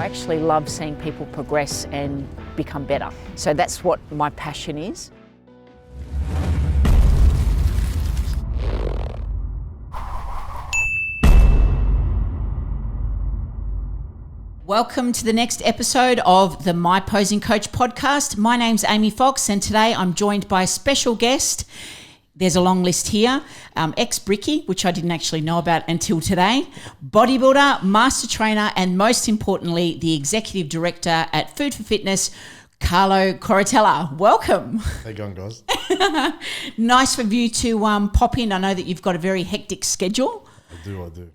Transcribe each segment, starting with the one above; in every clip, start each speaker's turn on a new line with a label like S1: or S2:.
S1: I actually love seeing people progress and become better. So that's what my passion is.
S2: Welcome to the next episode of the My Posing Coach podcast. My name's Amy Fox, and today I'm joined by a special guest. There's a long list here. Ex-Bricky, which I didn't actually know about until today, bodybuilder, master trainer, and most importantly, the executive director at Food for Fitness, Carlo Coratella. Welcome.
S3: How you going, guys?
S2: Nice for you to pop in. I know that you've got a very hectic schedule.
S3: I do.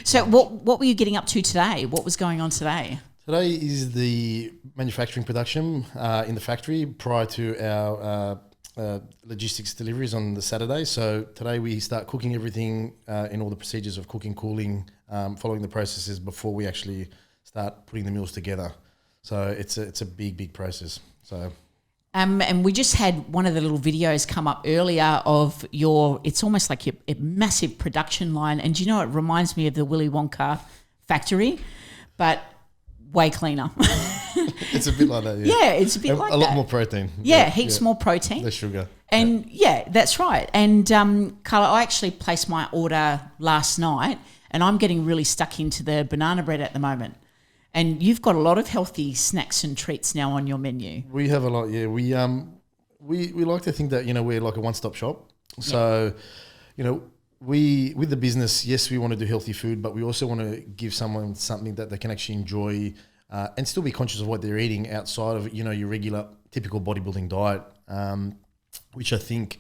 S2: So what were you getting up to today? What was going on today?
S3: Today is the manufacturing production in the factory prior to our logistics deliveries on the Saturday. So today we start cooking everything in all the procedures of cooking, cooling, following the processes before we actually start putting the meals together. So it's a big process. So.
S2: And we just had one of the little videos come up earlier of it's almost like a massive production line. And do you know, it reminds me of the Willy Wonka factory, but way cleaner.
S3: It's a bit like that, yeah.
S2: Yeah, it's a bit like that.
S3: A lot more protein.
S2: Yeah, heaps more protein.
S3: Less sugar.
S2: And yeah, that's right. And Carla, I actually placed my order last night and I'm getting really stuck into the banana bread at the moment. And you've got a lot of healthy snacks and treats now on your menu.
S3: We have a lot, yeah. We like to think that, we're like a one-stop shop. So, we with the business, yes, we want to do healthy food, but we also want to give someone something that they can actually enjoy and still be conscious of what they're eating outside of, your regular typical bodybuilding diet, which I think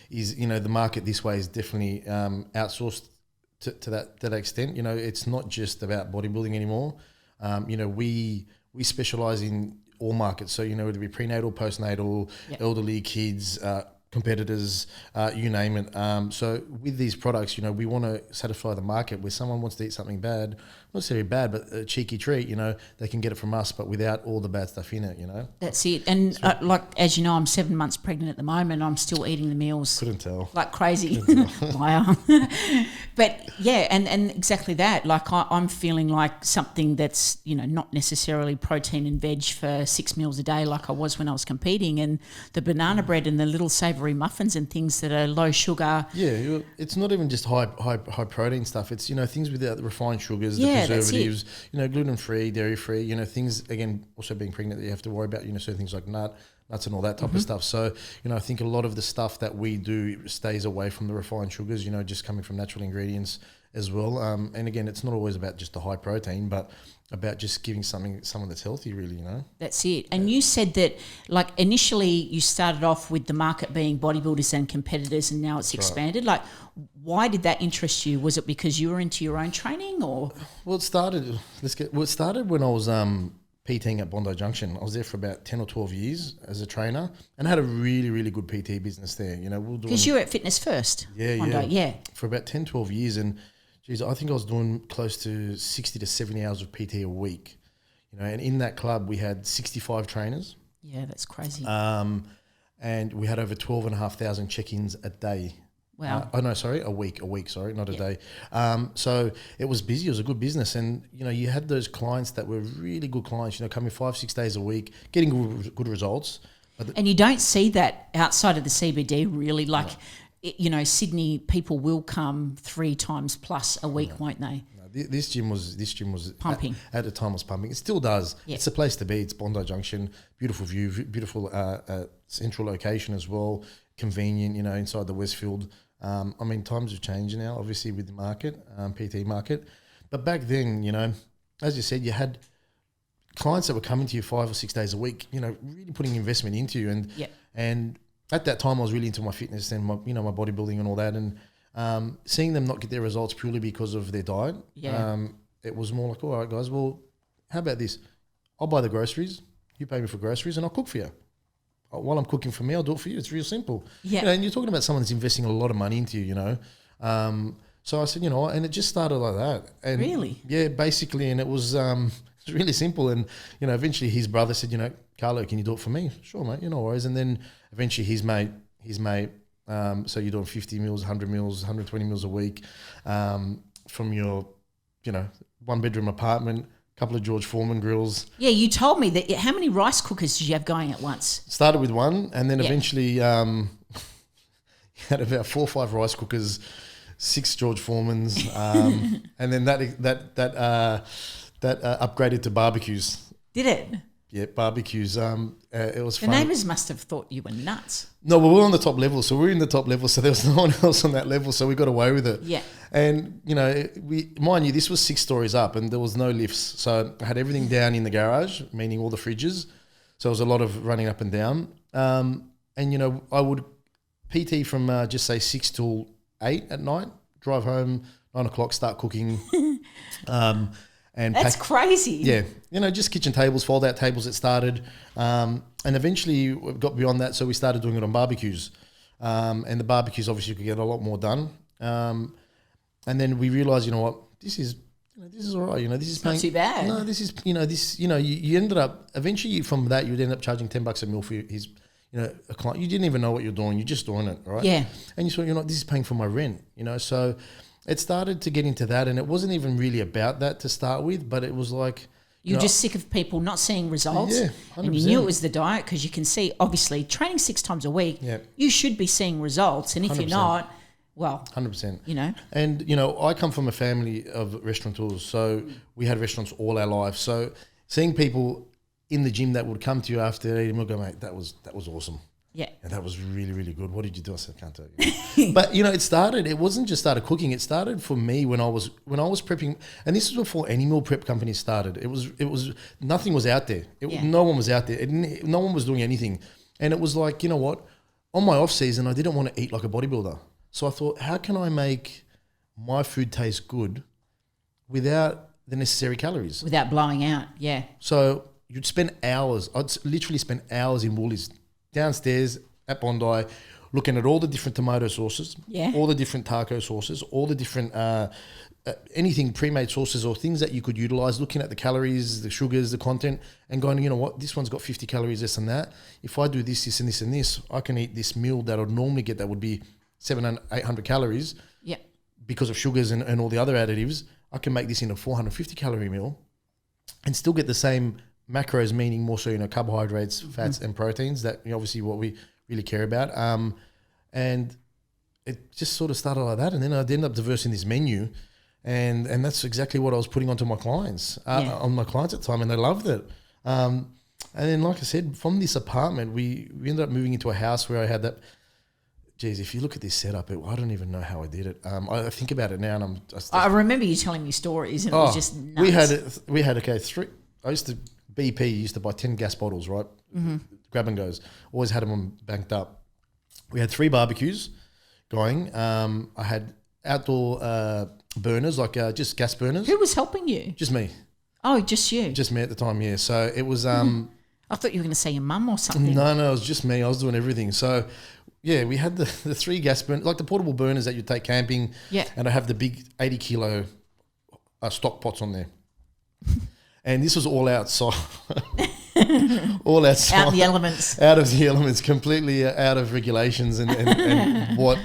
S3: is, the market this way is definitely outsourced to that extent. It's not just about bodybuilding anymore. We specialize in all markets. So, whether it be prenatal, postnatal, elderly, kids, competitors, you name it. So with these products, we want to satisfy the market where someone wants to eat something bad, not necessarily bad, but a cheeky treat, they can get it from us, but without all the bad stuff in it,
S2: That's it. And as you know, I'm 7 months pregnant at the moment. I'm still eating the meals.
S3: Couldn't tell.
S2: Like crazy. Liar. But yeah, and exactly that. Like I'm feeling like something that's, not necessarily protein and veg for 6 meals a day like I was when I was competing, and the banana bread and the little savoury muffins and things that are low sugar.
S3: Yeah, it's not even just high protein stuff. It's, things without the refined sugars, the preservatives, gluten-free, dairy-free, things, again, also being pregnant that you have to worry about, certain things like nuts and all that type of stuff. So, I think a lot of the stuff that we do stays away from the refined sugars, just coming from natural ingredients as well. And again, it's not always about just the high protein, but about just giving someone that's healthy, really,
S2: That's it. And you said that, like, initially you started off with the market being bodybuilders and competitors, and now it's expanded. Right. Like, why did that interest you? Was it because you were into your own training, or?
S3: Well, it started when I was PTing at Bondi Junction. I was there for about 10 or 12 years as a trainer and had a really, really good PT business there.
S2: Because you were at Fitness First.
S3: Yeah. For about 10, 12 years. And geez, I think I was doing close to 60 to 70 hours of PT a week. And in that club we had 65 trainers.
S2: Yeah, that's crazy.
S3: And we had over 12,500 check-ins a day.
S2: Wow.
S3: A week, not a day. So it was busy. It was a good business. And, you had those clients that were really good clients, coming 5-6 days a week, getting good results.
S2: And you don't see that outside of the CBD, really. Like, Sydney people will come 3 times plus a week, won't they?
S3: No, this gym was
S2: pumping.
S3: At the time was pumping. It still does.
S2: Yep.
S3: It's a place to be. It's Bondi Junction. Beautiful view, beautiful central location as well. Convenient, inside the Westfield. Times have changed now, obviously, with the market, PT market. But back then, as you said, you had clients that were coming to you 5 or 6 days a week, really putting investment into you. And at that time, I was really into my fitness and my bodybuilding and all that. And seeing them not get their results purely because of their diet, it was more like, all right, guys, well, how about this? I'll buy the groceries, you pay me for groceries, and I'll cook for you. While I'm cooking for me, I'll do it for you. It's real simple. Yeah. And you're talking about someone that's investing a lot of money into you, So I said, and it just started like that. And
S2: really?
S3: Yeah, basically. And it was really simple. And, eventually his brother said, Carlo, can you do it for me? Sure, mate, no worries. And then eventually his mate, so you're doing 50 meals, 100 meals, 120 meals a week from your, 1-bedroom apartment, couple of George Foreman grills.
S2: Yeah, you told me that. How many rice cookers did you have going at once?
S3: Started with one, and then eventually had about 4 or 5 rice cookers, 6 George Foremans, and then that upgraded to barbecues.
S2: Did it?
S3: Yeah, barbecues. It was
S2: The
S3: fun.
S2: neighbours must have thought you were nuts.
S3: No, well, we're on the top level, so we're in the top level. So there was no one else on that level, so we got away with it.
S2: Yeah.
S3: And mind you, this was 6 stories up, and there was no lifts, so I had everything down in the garage, meaning all the fridges. So it was a lot of running up and down. And I would PT from just say 6 till 8 at night, drive home 9 o'clock, start cooking. And
S2: that's crazy.
S3: Yeah, just kitchen tables, fold out tables. It started, and eventually we got beyond that. So we started doing it on barbecues, and the barbecues obviously could get a lot more done. And then we realized, this is all right. This is
S2: not too bad.
S3: No, this is you ended up eventually from that you'd end up charging $10 a meal for his a client. You didn't even know what you're doing. You're just doing it, right?
S2: Yeah.
S3: And you thought, this is paying for my rent. So. It started to get into that, and it wasn't even really about that to start with, but it was like...
S2: You're just sick of people not seeing results.
S3: Yeah, 100%.
S2: And you knew it was the diet because you can see, obviously, training 6 times a week, you should be seeing results. And if
S3: 100%.
S2: you're not, well...
S3: 100%. And, I come from a family of restaurateurs, so we had restaurants all our life. So seeing people in the gym that would come to you after eating, we'll go, mate, that was awesome.
S2: Yeah.
S3: And that was really, really good. What did you do? I said, I can't tell you. But, it wasn't just started cooking. It started for me when I was prepping, and this was before any meal prep company started. It was nothing was out there. No one was out there. No one was doing anything. And it was like, you know what? On my off season, I didn't want to eat like a bodybuilder. So I thought, how can I make my food taste good without the necessary calories?
S2: Without blowing out, yeah.
S3: So you'd spend hours. I'd literally spend hours in Woolies downstairs at Bondi, looking at all the different tomato sauces, all the different taco sauces, all the different anything pre-made sauces or things that you could utilize, looking at the calories, the sugars, the content, and going, you know what, this one's got 50 calories, this and that. If I do this, this, and this, and this, I can eat this meal that I'd normally get that would be 700, 800 calories because of sugars and all the other additives. I can make this in a 450 calorie meal and still get the same macros, meaning more so, carbohydrates, fats, and proteins. That obviously what we really care about. And it just sort of started like that, and then I ended up diversing this menu, and that's exactly what I was putting onto my clients, on my clients at the time, and they loved it. And then, like I said, from this apartment, we ended up moving into a house where I had that. Geez, if you look at this setup, I don't even know how I did it. I think about it now, and
S2: I remember you telling me stories, and it was just nuts.
S3: We had 3. I used to. BP used to buy 10 gas bottles, right? Mm-hmm. Grab and goes. Always had them banked up. We had 3 barbecues going. I had outdoor burners, like just gas burners.
S2: Who was helping you?
S3: Just me.
S2: Oh, just you?
S3: Just me at the time, yeah. So it was...
S2: I thought you were going to say your mum or something.
S3: No, it was just me. I was doing everything. So, yeah, we had the 3 gas burners, like the portable burners that you take camping.
S2: Yeah.
S3: And I have the big 80-kilo stock pots on there. And this was all outside. All outside.
S2: Out in the elements.
S3: Out of the elements, completely out of regulations. And what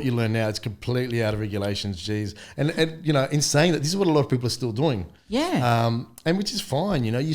S3: you learn now, it's completely out of regulations, geez. And in saying that, this is what a lot of people are still doing.
S2: Yeah.
S3: And which is fine, you got to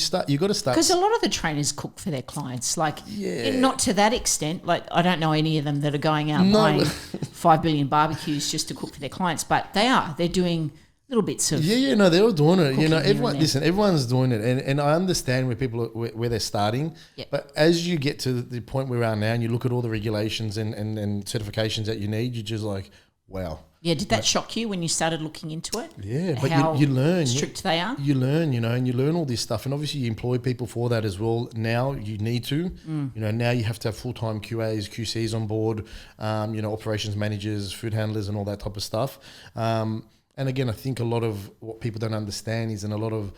S3: start.
S2: Because a lot of the trainers cook for their clients. Not to that extent. Like, I don't know any of them that are going out buying 5 billion barbecues just to cook for their clients, but they're doing little bits of
S3: they're all doing it. Everyone's doing it, and I understand where people where they're starting.
S2: Yep.
S3: But as you get to the point where we are now, and you look at all the regulations and certifications that you need, you're just like, wow.
S2: Yeah, did that shock you when you started looking into it?
S3: Yeah, but
S2: how
S3: you learn.
S2: Strict they are?
S3: You learn, and you learn all this stuff. And obviously you employ people for that as well. Now you need to. Now you have to have full-time QAs, QCs on board, operations managers, food handlers and all that type of stuff. And again, I think a lot of what people don't understand is, and a lot of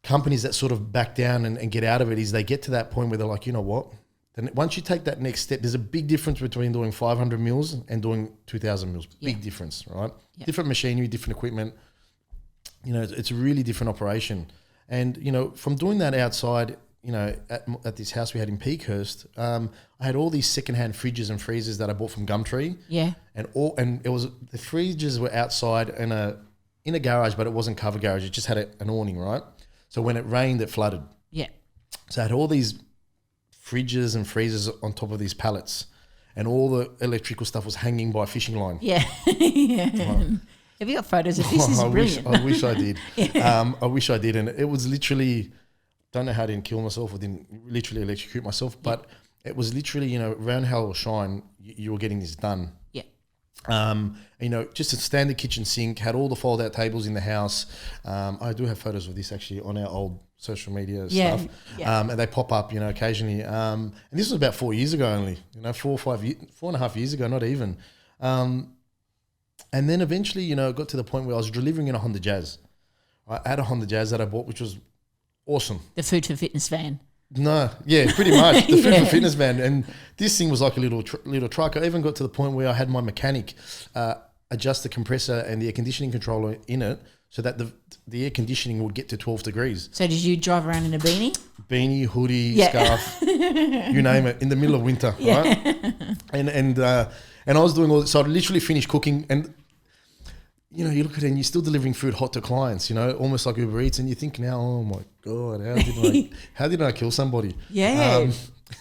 S3: companies that sort of back down and get out of it, is they get to that point where they're like, you know what? Then once you take that next step, there's a big difference between doing 500 meals and doing 2,000 meals. Big difference, right? Yep. Different machinery, different equipment. It's a really different operation. And, from doing that outside, at this house we had in Peakhurst, I had all these secondhand fridges and freezers that I bought from Gumtree.
S2: Yeah.
S3: And it was, the fridges were outside in a in a garage, but it wasn't covered garage. It just had an awning, right? So when it rained, it flooded.
S2: Yeah.
S3: So I had all these fridges and freezers on top of these pallets, and all the electrical stuff was hanging by a fishing line.
S2: Yeah. Yeah. Have you got photos of this? This is brilliant.
S3: I wish I did. I wish I did. And it was literally, don't know how I didn't kill myself or didn't literally electrocute myself, but it was literally, you know, round hell or shine, you were getting this done.
S2: Yeah.
S3: You know, just a standard kitchen sink, had all the fold out tables in the house. I do have photos of this actually on our old social media stuff.
S2: Yeah.
S3: And they pop up, you know, occasionally. And this was about 4 years ago only, you know, 4.5 years ago, not even. And then eventually, you know, it got to the point where I was delivering in a Honda Jazz. I had a Honda Jazz that I bought, which was awesome.
S2: The Food for Fitness van.
S3: No, yeah, pretty much. The Food for Fitness van. And this thing was like a little truck. I even got to the point where I had my mechanic adjust the compressor and the air conditioning controller in it so that the air conditioning would get to 12 degrees.
S2: So did you drive around in a beanie?
S3: Beanie, hoodie, scarf, you name it, in the middle of winter, right? And I was doing all this. So I'd literally finished cooking, and you know, you look at it and you're still delivering food hot to clients, you know, almost like Uber Eats, and you think now, oh my God, how did I kill somebody?
S2: Yeah.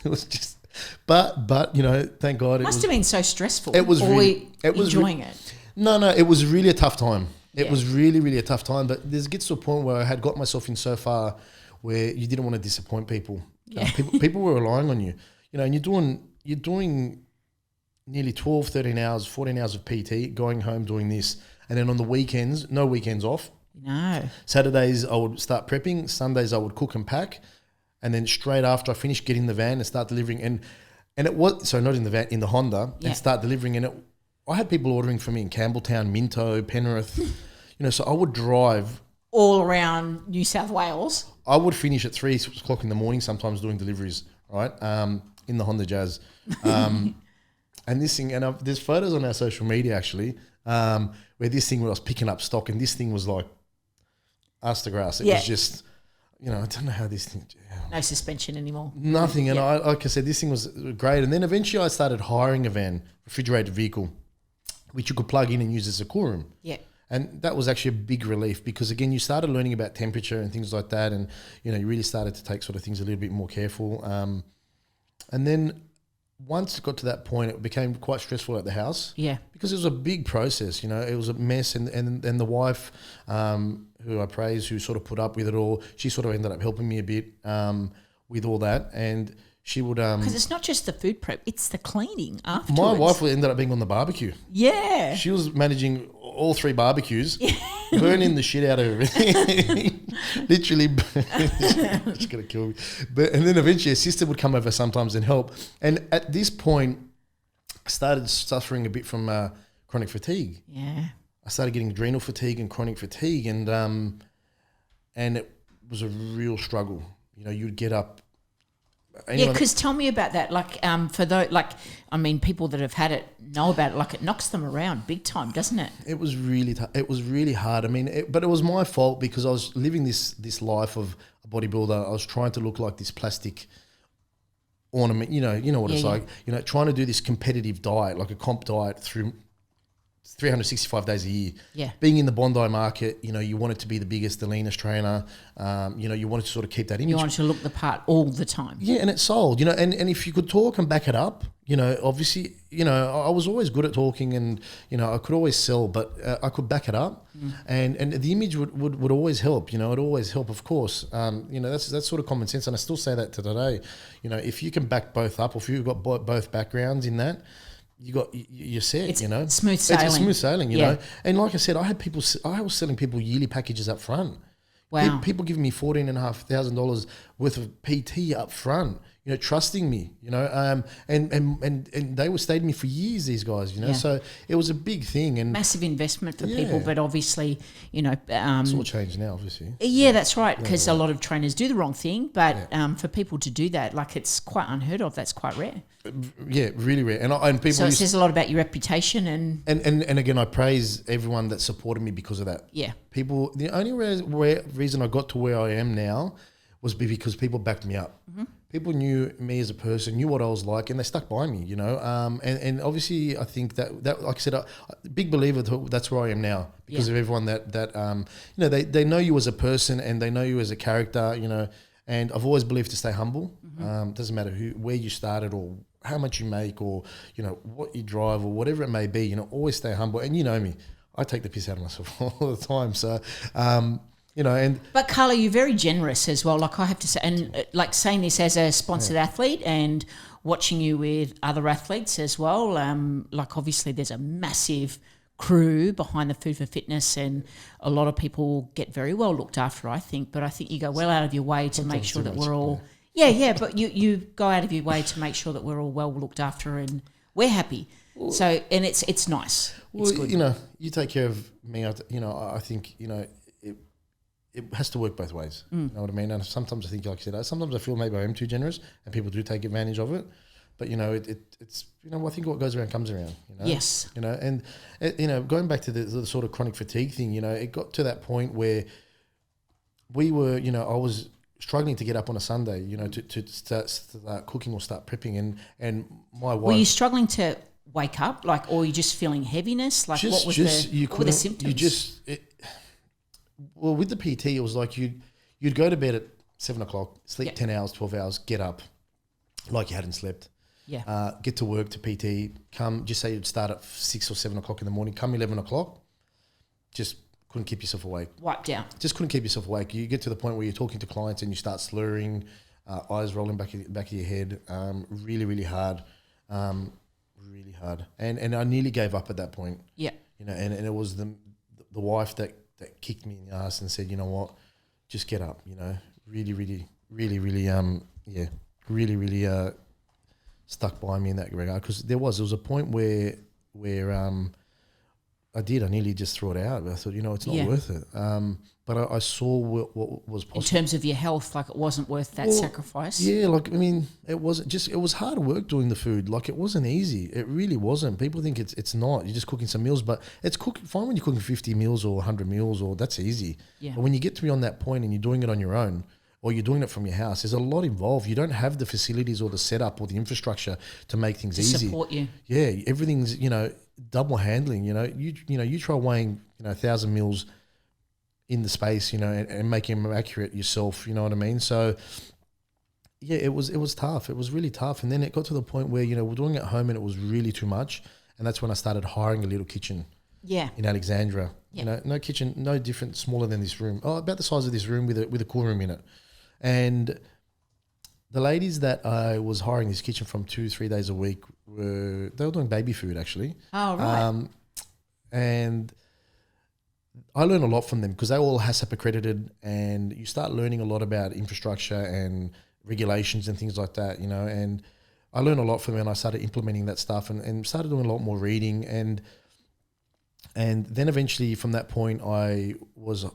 S3: It was just, but you know, thank God.
S2: Must have been so stressful.
S3: It was really,
S2: enjoying it.
S3: No, it was really a tough time. It
S2: Yeah.
S3: was really, really a tough time, but it gets to a point where I had got myself in so far where you didn't want to disappoint people.
S2: Yeah.
S3: People were relying on you, you know, and you're doing nearly 12, 13 hours, 14 hours of PT, going home doing this. And then on the weekends, no weekends off.
S2: No.
S3: Saturdays I would start prepping. Sundays I would cook and pack. And then straight after I finished, get in the van and start delivering. And it was, so not in the van, in the Honda, and start delivering. And I had people ordering for me in Campbelltown, Minto, Penrith. You know, so I would drive.
S2: All around New South Wales.
S3: I would finish at 3 o'clock in the morning, sometimes doing deliveries, right, in the Honda Jazz. And this thing, and there's photos on our social media actually, where this thing where I was picking up stock, and this thing was like ass to grass. It was just, you know, I don't know how this thing.
S2: No suspension anymore.
S3: Nothing. And I, like I said, this thing was great. And then eventually I started hiring a van, refrigerated vehicle, which you could plug in and use as a cool room.
S2: Yeah.
S3: And that was actually a big relief because, again, you started learning about temperature and things like that. And, you know, you really started to take sort of things a little bit more careful. And then once it got to that point, it became quite stressful at the house. Yeah. Because it was a big process, you know, it was a mess. And the wife, who I praise, who sort of put up with it all, she sort of ended up helping me a bit with all that. And she would...
S2: Because it's not just the food prep, it's the cleaning afterwards.
S3: My wife ended up being on the barbecue.
S2: Yeah.
S3: She was managing all 3 barbecues, burning the shit out of everything. Literally, she's going to kill me. And then eventually her sister would come over sometimes and help. And at this point, I started suffering a bit from chronic fatigue.
S2: Yeah.
S3: I started getting adrenal fatigue and chronic fatigue, and it was a real struggle. You know, you'd get up.
S2: Yeah, because tell me about that. Like, for those, like, I mean, people that have had it know about it. Like, it knocks them around big time, doesn't it?
S3: It was really it was really hard. I mean, but it was my fault because I was living this life of a bodybuilder. I was trying to look like this plastic ornament. You know what it's like. You know, trying to do this competitive diet, like a comp diet through 365 days a year. Yeah. Being in the Bondi market, you know, you wanted to be the biggest, the leanest trainer. You know, you wanted to sort of keep that image.
S2: You wanted to look the part all the time.
S3: Yeah, and it sold, you know, and if you could talk and back it up, you know, obviously, you know, I was always good at talking and, you know, I could always sell, but I could back it up and the image would always help, you know, it'd always help, of course. You know, that's sort of common sense. And I still say that to today, you know, if you can back both up or if you've got both backgrounds in that, you're set,
S2: it's
S3: you know.
S2: Smooth sailing.
S3: It's smooth sailing, you know. And like I said, I was selling people yearly packages up front.
S2: Wow.
S3: People giving me $14,500 worth of PT up front, you know, trusting me, you know, and they were stayed with me for years, these guys, you know. So it was a big thing and
S2: massive investment for people, but obviously, you know,
S3: it's all changed now, obviously.
S2: Yeah, that's right, because a lot of trainers do the wrong thing, but for people to do that, like, it's quite unheard of. That's quite rare.
S3: Yeah, really rare. And people.
S2: So it says a lot about your reputation and
S3: again, I praise everyone that supported me because of that. Yeah, people. The only reason I got to where I am now was because people backed me up. people knew me as a person, knew what I was like, and they stuck by me, you know. And obviously, I think that like I said, big believer that's where I am now because of everyone that you know, they know you as a person and they know you as a character, you know. And I've always believed to stay humble. Doesn't matter where you started or how much you make or, you know, what you drive or whatever it may be, you know, always stay humble. And you know me, I take the piss out of myself all the time. So, you know,
S2: But Carlo, you're very generous as well. Like I have to say, and like saying this as a sponsored athlete and watching you with other athletes as well. Like obviously there's a massive crew behind the Food for Fitness, and a lot of people get very well looked after, I think. But I think you go well out of your way to make sure that we're all but you go out of your way to make sure that we're all well looked after and we're happy. So and it's nice. It's good.
S3: You know, you take care of me. You know, I think, you know, it has to work both ways. You know what I mean? And sometimes I think, like I said, sometimes I feel maybe I am too generous and people do take advantage of it. But, you know, it's, you know, I think what goes around comes around, you know?
S2: Yes.
S3: You know, and, you know, going back to the sort of chronic fatigue thing, you know, it got to that point where we were, you know, I was struggling to get up on a Sunday, you know, to start cooking or start prepping. And my wife...
S2: Were you struggling to wake up, like, or you just feeling heaviness? Like, what were the symptoms?
S3: Well, with the PT, it was like you'd go to bed at 7 o'clock, sleep 10 hours, 12 hours, get up like you hadn't slept.
S2: Yeah.
S3: Get to work to PT, come, just say you'd start at 6 or 7 o'clock in the morning, come 11 o'clock, just couldn't keep yourself awake.
S2: Wiped out.
S3: Just couldn't keep yourself awake. You get to the point where you're talking to clients and you start slurring, eyes rolling back of your head, really, really hard, really hard. And I nearly gave up at that point.
S2: Yeah.
S3: You know, and it was the wife that kicked me in the ass and said, you know what, just get up, you know, really stuck by me in that regard. Because there was a point where I nearly just threw it out. I thought, you know, it's not worth it. But I saw what was possible.
S2: In terms of your health, like it wasn't worth that sacrifice?
S3: Yeah, like, I mean, it was hard work doing the food. Like, it wasn't easy. It really wasn't. People think it's not. You're just cooking some meals, but it's fine when you're cooking 50 meals or 100 meals, or that's easy. Yeah. But when you get to beyond that point and you're doing it on your own, or you're doing it from your house, there's a lot involved. You don't have the facilities or the setup or the infrastructure to make things easy.
S2: Support you.
S3: Yeah, everything's, you know, double handling. You know, you try weighing, you know, 1,000 meals in the space, you know, and making them accurate yourself. You know what I mean? So yeah, it was tough. It was really tough. And then it got to the point where, you know, we're doing it at home and it was really too much. And that's when I started hiring a little kitchen. Yeah. In Alexandra. Yeah. You know, no kitchen, no different, smaller than this room. Oh, about the size of this room with a cool room in it. And the ladies that I was hiring this kitchen from 2-3 days a week they were doing baby food, actually.
S2: Oh, right.
S3: And I learned a lot from them because they all HACCP accredited, and you start learning a lot about infrastructure and regulations and things like that, you know. And I learned a lot from them, and I started implementing that stuff and started doing a lot more reading. And then eventually from that point, I was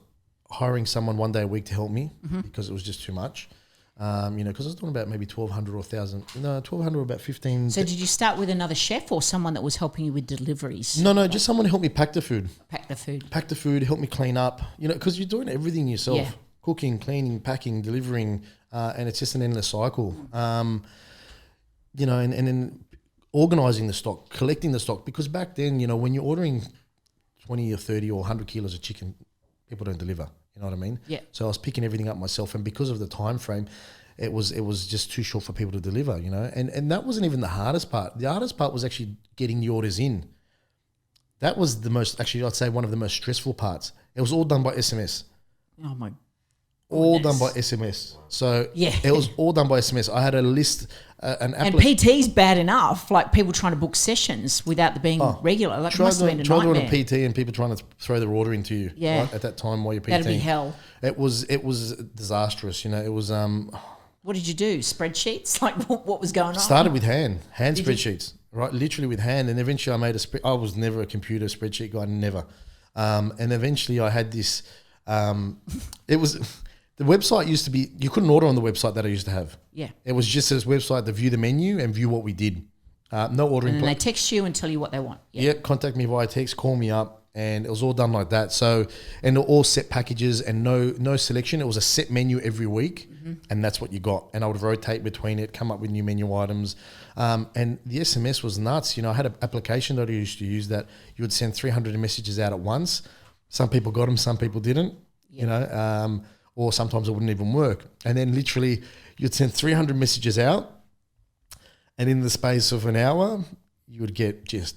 S3: hiring someone one day a week to help me because it was just too much. You know, because I was doing about maybe 1,200 or 1,000. No, 1,200 or about 15.
S2: So did you start with another chef or someone that was helping you with deliveries?
S3: No, just someone to help me pack the food.
S2: Pack the food,
S3: help me clean up. You know, because you're doing everything yourself.
S2: Yeah.
S3: Cooking, cleaning, packing, delivering, and it's just an endless cycle. You know, and then organising the stock, collecting the stock. Because back then, you know, when you're ordering 20 or 30 or 100 kilos of chicken, people don't deliver. You know what I mean?
S2: Yeah.
S3: So I was picking everything up myself, and because of the time frame, it was just too short for people to deliver, you know. And that wasn't even the hardest part. The hardest part was actually getting the orders in. That was the most, actually, I'd say one of the most stressful parts. It was all done by SMS.
S2: Oh my.
S3: All done by SMS. So
S2: yeah,
S3: it was all done by SMS. I had a list, an app.
S2: And PT's bad enough, like people trying to book sessions without them being regular. Like, it must have been a nightmare.
S3: Try doing a PT and people trying to throw their order into you.
S2: Yeah.
S3: Right, at that time while you're PTing.
S2: That'd be hell.
S3: It was disastrous. You know, it was.
S2: What did you do? Spreadsheets? Like what was going on?
S3: Started with hand spreadsheets. Right, literally with hand, and eventually I made a I was never a computer spreadsheet guy, never. And eventually I had this. It was. The website used to be, you couldn't order on the website that I used to have. Yeah. It was just this website to view the menu and view what we did. No ordering.
S2: And then they text you and tell you what they want.
S3: Yeah, contact me via text, call me up, and it was all done like that. So, and all set packages and no selection. It was a set menu every week. and that's what you got. And I would rotate between it, come up with new menu items. And the SMS was nuts. You know, I had an application that I used to use that you would send 300 messages out at once. Some people got them, some people didn't, you know, or sometimes it wouldn't even work. And then literally you'd send 300 messages out, and in the space of an hour, you would get just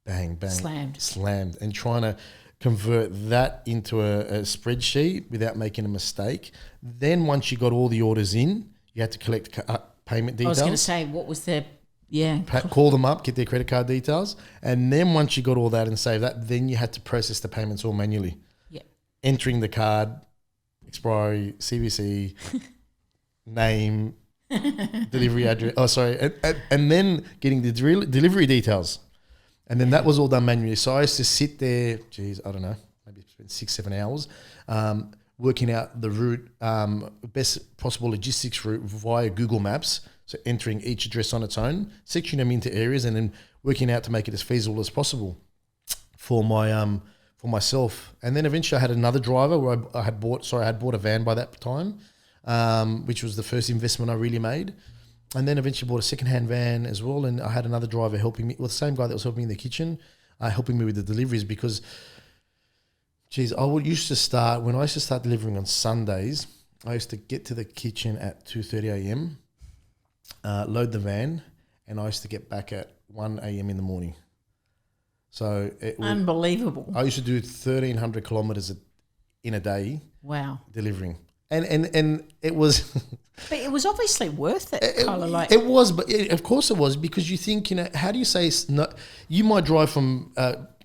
S3: bang, bang, slammed. And trying to convert that into a spreadsheet without making a mistake. Then once you got all the orders in, you had to collect payment details.
S2: I was going to say, what was the,
S3: call them up, get their credit card details. And then once you got all that and saved that, then you had to process the payments all manually.
S2: Yeah.
S3: Entering the card, expiry, CVC, name, delivery address. And then getting the delivery details. And then that was all done manually. So I used to sit there, I don't know, maybe spend 6-7 hours working out the route, best possible logistics route via Google Maps. So entering each address on its own, sectioning them into areas, and then working out to make it as feasible as possible for myself. And then eventually I had another driver where I had bought a van by that time, which was the first investment I really made. And then eventually bought a second-hand van as well, and I had another driver helping me, the same guy that was helping me in the kitchen, helping me with the deliveries because, when I used to start delivering on Sundays, I used to get to the kitchen at 2:30 a.m., load the van, and I used to get back at 1 a.m. in the morning. So
S2: unbelievable.
S3: I used to do 1,300 kilometres in a day.
S2: Wow.
S3: Delivering. And it was...
S2: But it was obviously worth it.
S3: It was, but of course it was, because you think, you know, how do you say you might drive from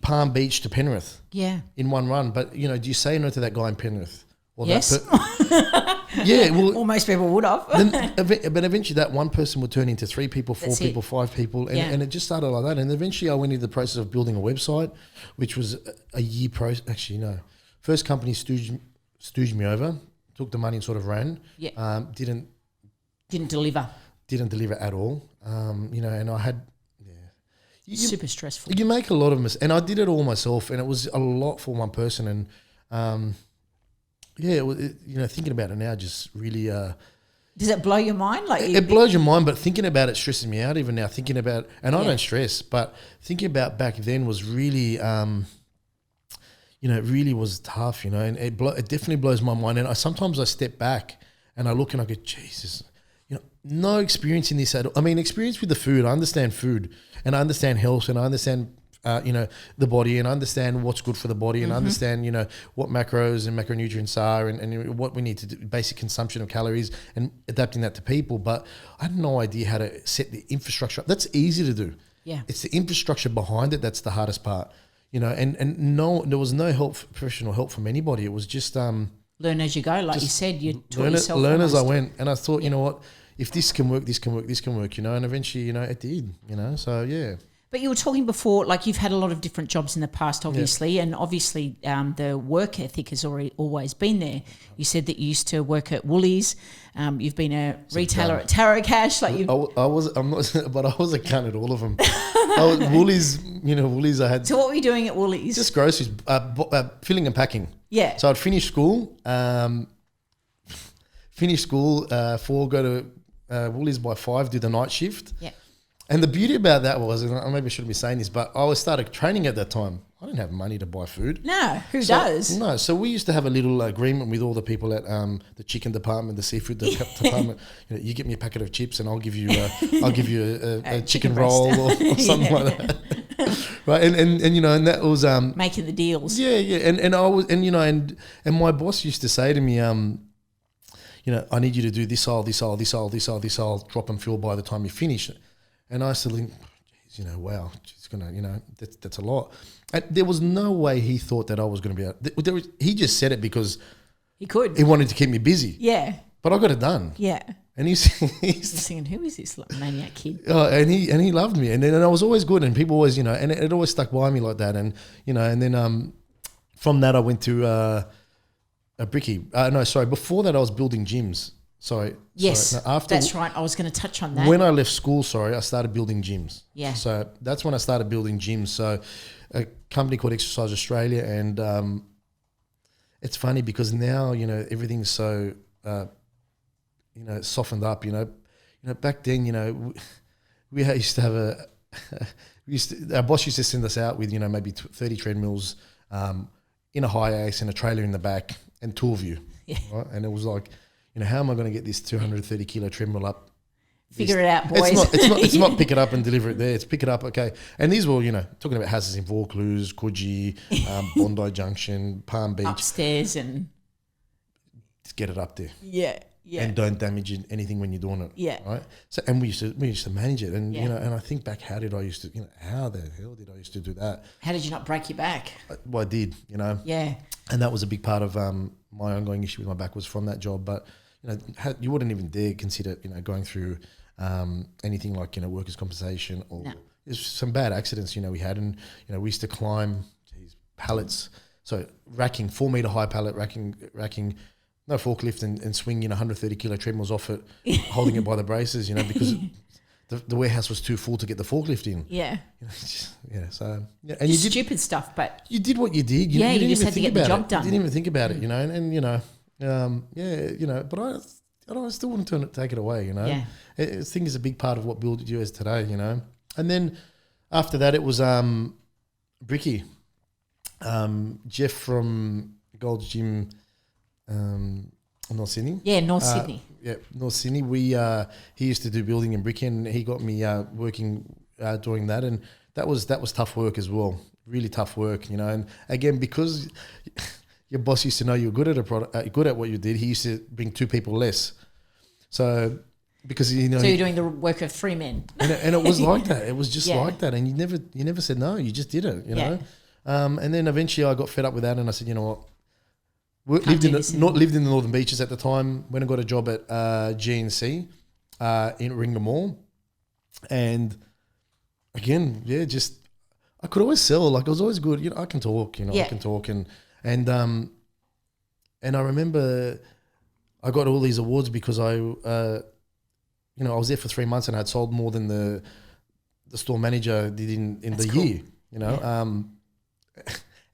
S3: Palm Beach to Penrith in one run, but, you know, do you say no to that guy in Penrith? Well,
S2: yes.
S3: Well,
S2: most people would have.
S3: But eventually that one person would turn into 3 people, 4 people, 5 people, and it just started like that. And eventually I went into the process of building a website, which was a year process. Actually, no. First company stooged me over. Took the money and sort of ran. Yeah. Didn't
S2: deliver.
S3: Didn't deliver at all. You know, and I had
S2: super stressful.
S3: You make a lot of mistakes, and I did it all myself, and it was a lot for one person. And you know, thinking about it now, just really.
S2: Does it blow your mind? Like
S3: it blows your mind, but thinking about it stresses me out even now. Thinking about, and I don't stress, but thinking about back then was really. You know, it really was tough, you know, and it definitely blows my mind. And sometimes I step back and I look and I go, Jesus, you know, no experience in this at all. I mean, experience with the food. I understand food and I understand health and I understand, you know, the body, and I understand what's good for the body and I understand, you know, what macros and macronutrients are and what we need to do, basic consumption of calories and adapting that to people. But I had no idea how to set the infrastructure up. That's easy to do. Yeah. It's the infrastructure behind it that's the hardest part. You know, and there was no professional help from anybody. It was just
S2: learn as you go, like you said. You taught yourself.
S3: Learn as I went, and I thought, you know what, if this can work, this can work, this can work. You know, and eventually, you know, it did. You know, so yeah.
S2: But you were talking before, like you've had a lot of different jobs in the past, obviously, and obviously the work ethic has always been there. You said that you used to work at Woolies. You've been a retailer at Taro Cash. Like
S3: I was a cunt at all of them. Woolies, you know, Woolies. I had.
S2: So what were you doing at Woolies?
S3: Just groceries, filling and packing.
S2: Yeah.
S3: So I'd finish school. Go to Woolies by 5, do the night shift. Yeah. And the beauty about that was, and maybe I shouldn't be saying this, but I started training at that time. I didn't have money to buy food.
S2: No, who does?
S3: No, so we used to have a little agreement with all the people at the chicken department, the seafood department. You know, you get me a packet of chips, and I'll give you a chicken roll or something like that. Right, and you know, and that was
S2: making the deals.
S3: Yeah, and I was, and you know, and my boss used to say to me, you know, I need you to do this aisle, drop and fill by the time you finish it. And I still think, geez, you know, wow, it's gonna, you know, that's a lot. And there was no way he thought that I was going to be out. He just said it because
S2: he could.
S3: He wanted to keep me busy.
S2: Yeah.
S3: But I got it done.
S2: Yeah.
S3: And he's
S2: thinking, who is this maniac kid?
S3: And he loved me, and I was always good, and people always, you know, and it always stuck by me like that, and you know, and then from that I went to a Bricky. Before that I was building gyms.
S2: Yes,
S3: after
S2: that's right. I was going to touch on that.
S3: When I left school, I started building gyms.
S2: Yeah.
S3: So that's when I started building gyms. So a company called Exercise Australia, and it's funny because now, you know, everything's so softened up. Back then, we used to have our boss used to send us out with maybe 30 treadmills in a high ace and a trailer in the back and two of you, right? And it was like, how am I going to get this 230 kilo treadmill up?
S2: Figure it out, boys.
S3: It's not pick it up and deliver it there. It's pick it up, okay. And these were, talking about houses in Vaucluse, Coogee, Bondi Junction, Palm Beach.
S2: Upstairs and...
S3: Just get it up there.
S2: Yeah.
S3: And don't damage anything when you're doing it.
S2: Yeah.
S3: Right. So, and we used to manage it, and and I think back, how the hell did I used to do that?
S2: How did you not break your back?
S3: Well, I did,
S2: Yeah.
S3: And that was a big part of my ongoing issue with my back was from that job. But you wouldn't even dare consider going through anything like workers' compensation or there's some bad accidents we had, and we used to climb pallets, so racking 4 meter high pallet racking. No forklift and swing 130 kilo treadmills off it, holding it by the braces, because the warehouse was too full to get the forklift in.
S2: Yeah.
S3: So and
S2: you did stupid stuff, but
S3: you did what you did. You
S2: you just had to get the job done.
S3: You didn't even think about it, But I still wouldn't take it away,
S2: Yeah.
S3: I think it's a big part of what built you as today, And then after that, it was Bricky, Jeff from Gold's Gym. North Sydney.
S2: Yeah, North Sydney.
S3: Yeah, North Sydney. He used to do building in brick, and he got me working doing that, and that was tough work as well. Really tough work, And again, because your boss used to know you were good at a product, good at what you did, he used to bring 2 people less. So because
S2: so you're doing the work of 3 men,
S3: and it was like that. It was just like that, and you never said no. You just did it, And then eventually I got fed up with that, and I said, you know what. Lived in the Northern Beaches at the time. Went and got a job at GNC in Ringa Mall, and again, I could always sell. Like I was always good. I can talk. I can talk, and I remember I got all these awards because I was there for 3 months and I had sold more than the store manager did in the year. And,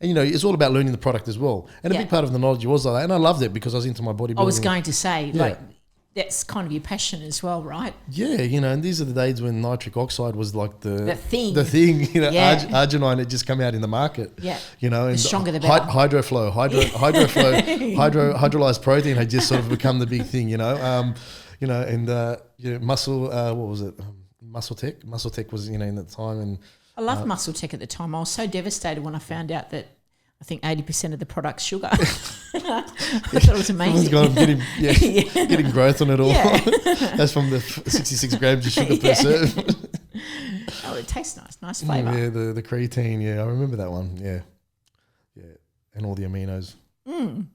S3: it's all about learning the product as well. And a big part of the knowledge was like that. And I loved it because I was into my bodybuilding.
S2: I was going to say, that's kind of your passion as well, right?
S3: Yeah, and these are the days when nitric oxide was like the thing. Arginine had just come out in the market.
S2: Yeah.
S3: And
S2: the stronger the better.
S3: Hydrolyzed protein had just sort of become the big thing, muscle, what was it? Muscle Tech. Muscle Tech was, in the time, and
S2: I loved Muscle Tech at the time. I was so devastated when I found out that I think 80% of the product's sugar. I thought it was amazing.
S3: Getting growth on it all. Yeah. That's from the 66 grams of sugar per serve.
S2: Oh, it tastes nice. Nice flavour.
S3: Yeah, the creatine. Yeah, I remember that one. Yeah. And all the aminos.
S2: Mm.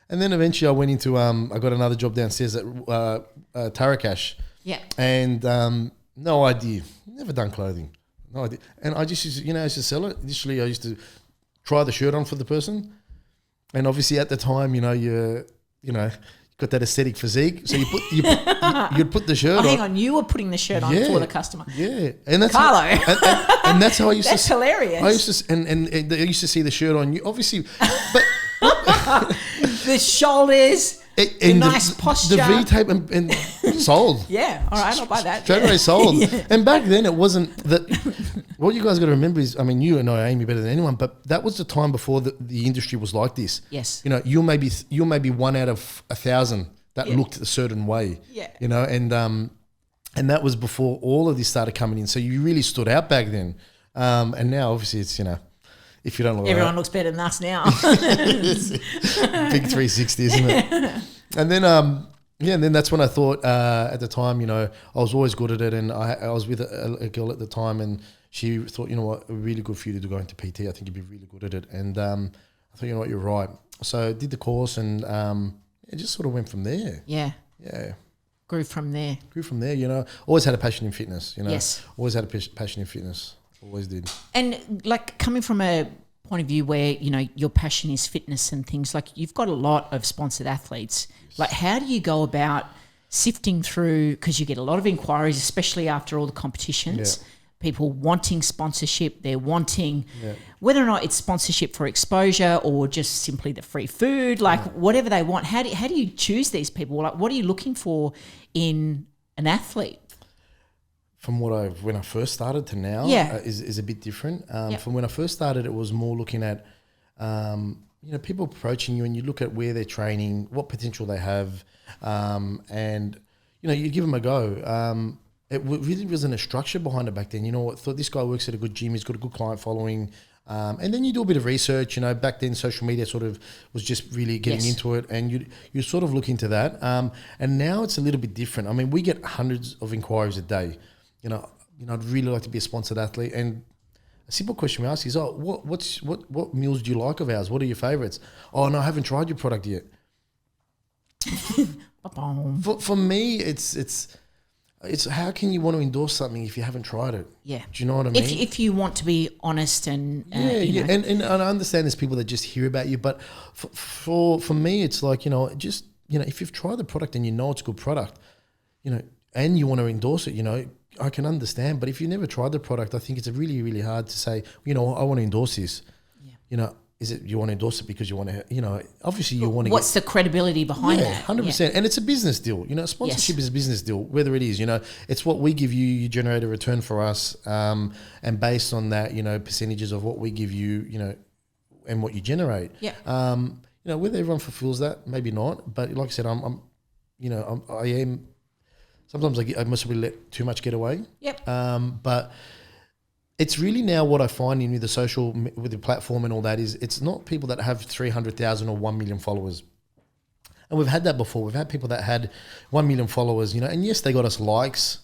S3: And then eventually I went into, I got another job downstairs at Tarakash.
S2: Yeah.
S3: And no idea. Never done clothing. No idea. And I just used to, I used to sell it. Initially, I used to try the shirt on for the person. And obviously at the time, you got that aesthetic physique. So you'd put the shirt on.
S2: Hang on, you were putting the shirt on for the customer.
S3: Yeah. And that's
S2: Carlo.
S3: And that's how I used
S2: that's hilarious.
S3: I used to, and they used to see the shirt on you, obviously. But
S2: the shoulders, the nice posture.
S3: The V-tape and sold.
S2: Yeah, all right, I'll buy that.
S3: Straight away sold. Yeah. And back then it wasn't that. What you guys got to remember is, you know Amy better than anyone, but that was the time before the industry was like this.
S2: Yes.
S3: You may be 1 out of 1,000 that looked a certain way.
S2: Yeah.
S3: And that was before all of this started coming in. So you really stood out back then. And now obviously it's, if you don't look
S2: everyone looks better than us now.
S3: Big 360, isn't it? And then and then that's when I thought at the time, I was always good at it, and I was with a girl at the time, and she thought, what, really good for you to go into PT. I think you'd be really good at it. And I thought, what, you're right. So I did the course, and it just sort of went from there.
S2: Yeah.
S3: Yeah.
S2: Grew from there.
S3: Always had a passion in fitness,
S2: Yes.
S3: Always had a passion in fitness. Always did.
S2: And like coming from a point of view where, your passion is fitness and things, like you've got a lot of sponsored athletes. Yes. Like how do you go about sifting through, because you get a lot of inquiries, especially after all the competitions. Yeah. people wanting sponsorship. They're wanting whether or not it's sponsorship for exposure or just simply the free food, like whatever they want. How do you choose these people? Like, what are you looking for in an athlete?
S3: From when I first started to now is a bit different. From when I first started, it was more looking at people approaching you, and you look at where they're training, what potential they have, and you give them a go. It really wasn't a structure behind it back then. I thought this guy works at a good gym, he's got a good client following, and then you do a bit of research. Back then social media sort of was just really getting into it, and you sort of look into that. And now it's a little bit different. I mean, we get hundreds of inquiries a day. I'd really like to be a sponsored athlete, and a simple question we ask is, what meals do you like of ours? What are your favourites? Oh no, I haven't tried your product yet. For me, it's how can you want to endorse something if you haven't tried it? Yeah. Do you know what I mean?
S2: If you want to be honest and
S3: And I understand there's people that just hear about you, but for me, it's like if you've tried the product and it's a good product, and you want to endorse it, I can understand. But if you never tried the product, I think it's really, really hard to say, I want to endorse this. Yeah. Is it you want to endorse it because you want to, obviously you want to
S2: what's the credibility behind that?
S3: 100%. Yeah. And it's a business deal. Sponsorship is a business deal, whether it is, it's what we give you, you generate a return for us. And based on that, percentages of what we give you, and what you generate. Yeah. Whether everyone fulfills that, maybe not. But like I said, I am. Sometimes I must have let too much get away. Yep. But it's really now what I find with the platform and all that is it's not people that have 300,000 or 1 million followers. And we've had that before. We've had people that had 1 million followers, and yes, they got us likes.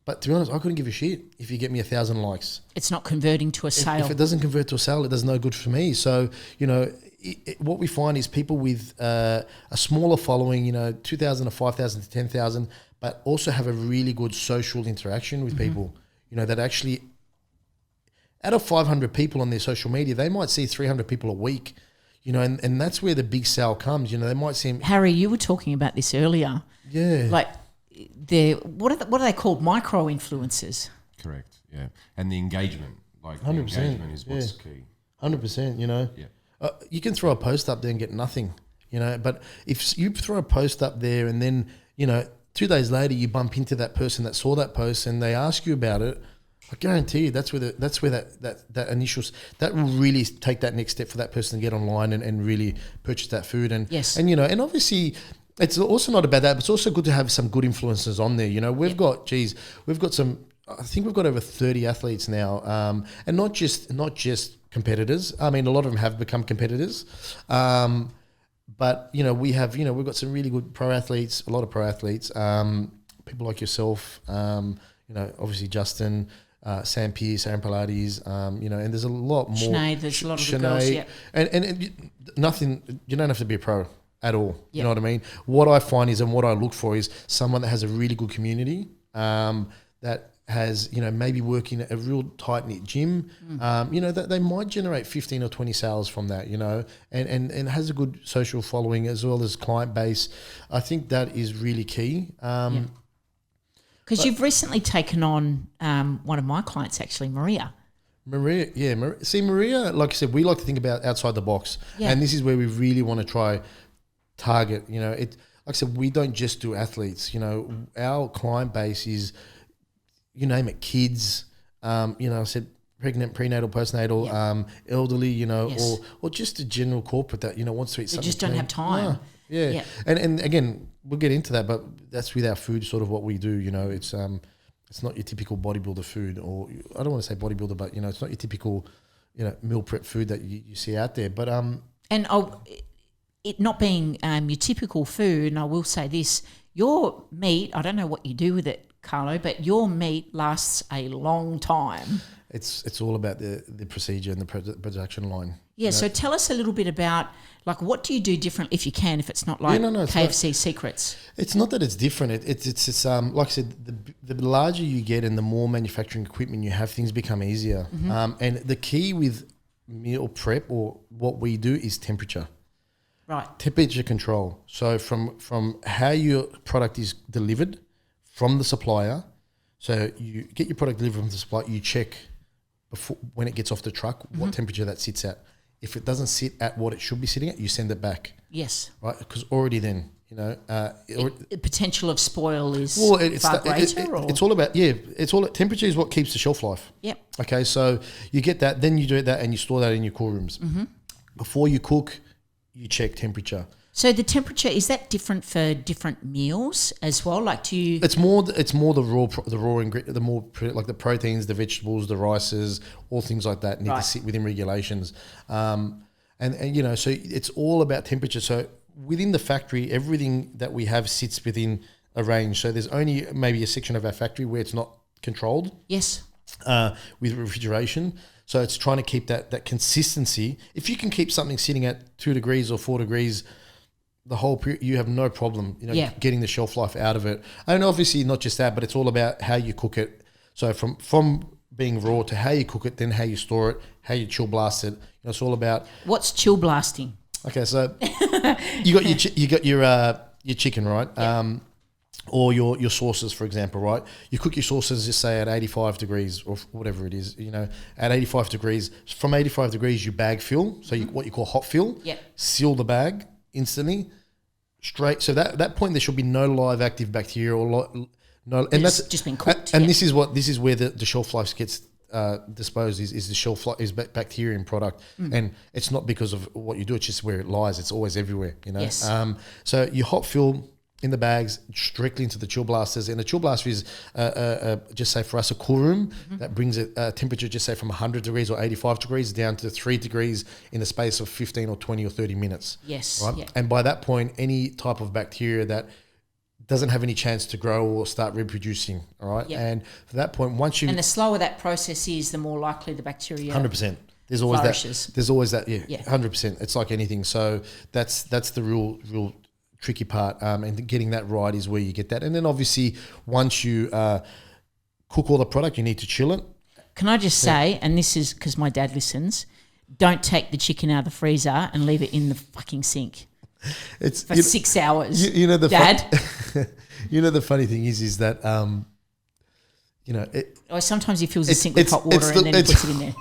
S3: But to be honest, I couldn't give a shit if you get me 1,000 likes.
S2: It's not converting to a sale.
S3: If it doesn't convert to a sale, it does no good for me. So, what we find is people with a smaller following, 2,000 to 5,000 to 10,000, but also have a really good social interaction with people, that actually, out of 500 people on their social media, they might see 300 people a week, and that's where the big sale comes. They might see him.
S2: Harry, you were talking about this earlier.
S3: Yeah.
S2: Like, what are they called? Micro-influencers.
S4: Correct, yeah. And the engagement, like 100%, the engagement is what's key.
S3: 100%, Yeah. You can throw a post up there and get nothing, but if you throw a post up there and then, 2 days later you bump into that person that saw that post and they ask you about it, I guarantee you that's where that initial, that will really take that next step for that person to get online and really purchase that food. And and obviously it's also not about that, but it's also good to have some good influencers on there. We've got some, I think we've got over 30 athletes now, and not just competitors. I mean, a lot of them have become competitors. But we've got some really good pro athletes, a lot of pro athletes, people like yourself, obviously Justin, Sam Pierce, Aaron Pilates, and there's a lot more.
S2: Sinead, there's a lot of the girls, yeah.
S3: And nothing, you don't have to be a pro at all. Yep. You know what I mean? What I find is, and what I look for is someone that has a really good community, that has, maybe working at a real tight-knit gym, that they might generate 15 or 20 sales from that, and has a good social following as well as client base. I think that is really key.
S2: Because you've recently taken on one of my clients, actually, Maria.
S3: See, Maria, like I said, we like to think about outside the box, and this is where we really want to try target. Like I said, we don't just do athletes. Our client base is, you name it, kids, I said pregnant, prenatal, postnatal, elderly, or just a general corporate that, wants to eat something.
S2: They just don't have time.
S3: Yeah. And again, we'll get into that, but that's with our food, sort of what we do, it's not your typical bodybuilder food, or I don't want to say bodybuilder, but, it's not your typical, meal prep food that you see out there. But
S2: it not being your typical food, and I will say this, your meat, I don't know what you do with it, Carlo, but your meat lasts a long time.
S3: It's all about the procedure and the production line.
S2: Yeah, so tell us a little bit about, like, what do you do different, if you can, if it's not like KFC secrets?
S3: It's not that it's different. It's like I said, the larger you get and the more manufacturing equipment you have, things become easier. And the key with meal prep, or what we do, is temperature.
S2: Right.
S3: Temperature control. So from how your product is delivered from the supplier So you get your product delivered from the supplier. You check before when it gets off the truck what temperature that sits at. If it doesn't sit at what it should be sitting at, you send it back.
S2: Yes.
S3: Right, because already then,
S2: The potential of spoil is
S3: it's
S2: far greater? Or?
S3: it's all about temperature is what keeps the shelf life.
S2: Yep.
S3: Okay, so you get that, then you do that, and you store that in your cool rooms. Before you cook, you check temperature.
S2: So the temperature, is that different for different meals as well? Like, do you?
S3: It's more the raw ingredient, like the proteins, the vegetables, the rices, all things like that need to sit within regulations. And so it's all about temperature. So within the factory, everything that we have sits within a range. So there's only maybe a section of our factory where it's not controlled.
S2: Yes.
S3: With refrigeration. So it's trying to keep that consistency. If you can keep something sitting at 2 degrees or 4 degrees, the whole period, you have no problem, getting the shelf life out of it. And obviously not just that, but it's all about how you cook it. So from being raw to how you cook it, then how you store it, how you chill blast it. It's all about.
S2: What's chill blasting?
S3: Okay, so you got your chicken, right?
S2: Yep.
S3: Or your sauces, for example, right? You cook your sauces, just say at 85 degrees or whatever it is, at 85 degrees. From 85 degrees, you bag fill, so what you call hot fill.
S2: Yep.
S3: Seal the bag instantly, straight. So that point, there should be no live active bacteria or no, and that's
S2: just been cooked.
S3: And this is where the shelf life gets disposed is the shelf life is bacteria in product, and it's not because of what you do; it's just where it lies. It's always everywhere,
S2: Yes.
S3: So you hot fill in the bags directly into the chill blasters, and the chill blaster is just say for us a cool room that brings a temperature just say from 100 degrees or 85 degrees down to 3 degrees in the space of 15 or 20 or 30 minutes.
S2: Yes.
S3: Right?
S2: Yeah.
S3: And by that point, any type of bacteria that doesn't have any chance to grow or start reproducing, all right?
S2: Yep.
S3: And for that point, once you...
S2: And the slower that process is, the more likely the bacteria
S3: 100%. There's always
S2: flourishes.
S3: There's always that, yeah.
S2: 100%.
S3: It's like anything. So that's the real tricky part, and getting that right is where you get that. And then obviously once you cook all the product, you need to chill it.
S2: Can I just say, and this is because my dad listens, don't take the chicken out of the freezer and leave it in the fucking sink for 6 hours.
S3: Dad. The funny thing is that
S2: or sometimes he fills the sink with hot water and then he puts it in there.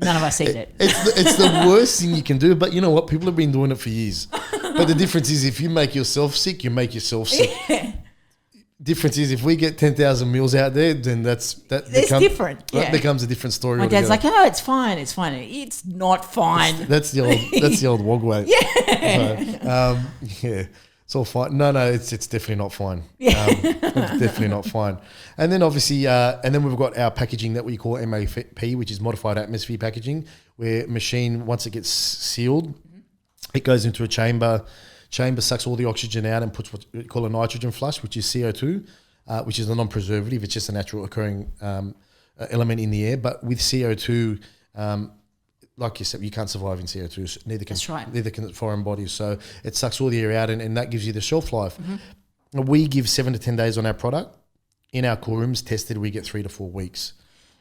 S2: None of us eat it.
S3: It's the worst thing you can do, but you know what? People have been doing it for years. But the difference is if you make yourself sick, you make yourself sick. Difference is if we get 10,000 meals out there, then that's
S2: different.
S3: That becomes a different story.
S2: My dad's like, oh, it's fine. It's fine. It's not fine.
S3: That's the old wogway.
S2: Yeah.
S3: So, it's all fine. No, it's definitely not fine. It's definitely not fine. And then obviously, and then we've got our packaging that we call MAP, which is modified atmosphere packaging, where machine, once it gets sealed, it goes into a chamber sucks all the oxygen out and puts what we call a nitrogen flush, which is CO2, which is a non-preservative. It's just a natural occurring element in the air. But with CO2, like you said, you can't survive in CO2. Neither can foreign bodies. So it sucks all the air out, and that gives you the shelf life. We give 7 to 10 days on our product. In our cool rooms, tested, we get 3 to 4 weeks.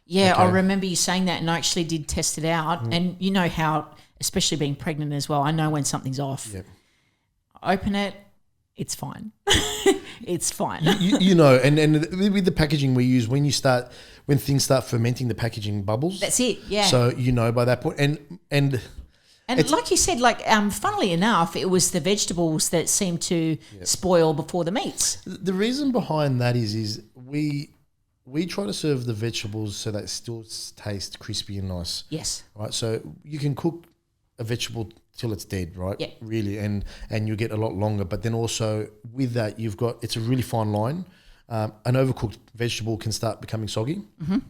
S2: Yeah, okay. I remember you saying that, and I actually did test it out. And you know how, especially being pregnant as well, I know when something's off.
S3: Yep.
S2: Open it, it's fine. It's fine.
S3: And with the packaging we use, when things start fermenting, the packaging bubbles.
S2: That's it, yeah.
S3: So by that point, and
S2: like you said, funnily enough, it was the vegetables that seemed to spoil before the meats.
S3: The reason behind that is we try to serve the vegetables so that it still tastes crispy and nice.
S2: Yes. Right.
S3: So you can cook a vegetable till it's dead, right?
S2: Yeah.
S3: Really, and you get a lot longer. But then also with that, it's a really fine line. An overcooked vegetable can start becoming soggy,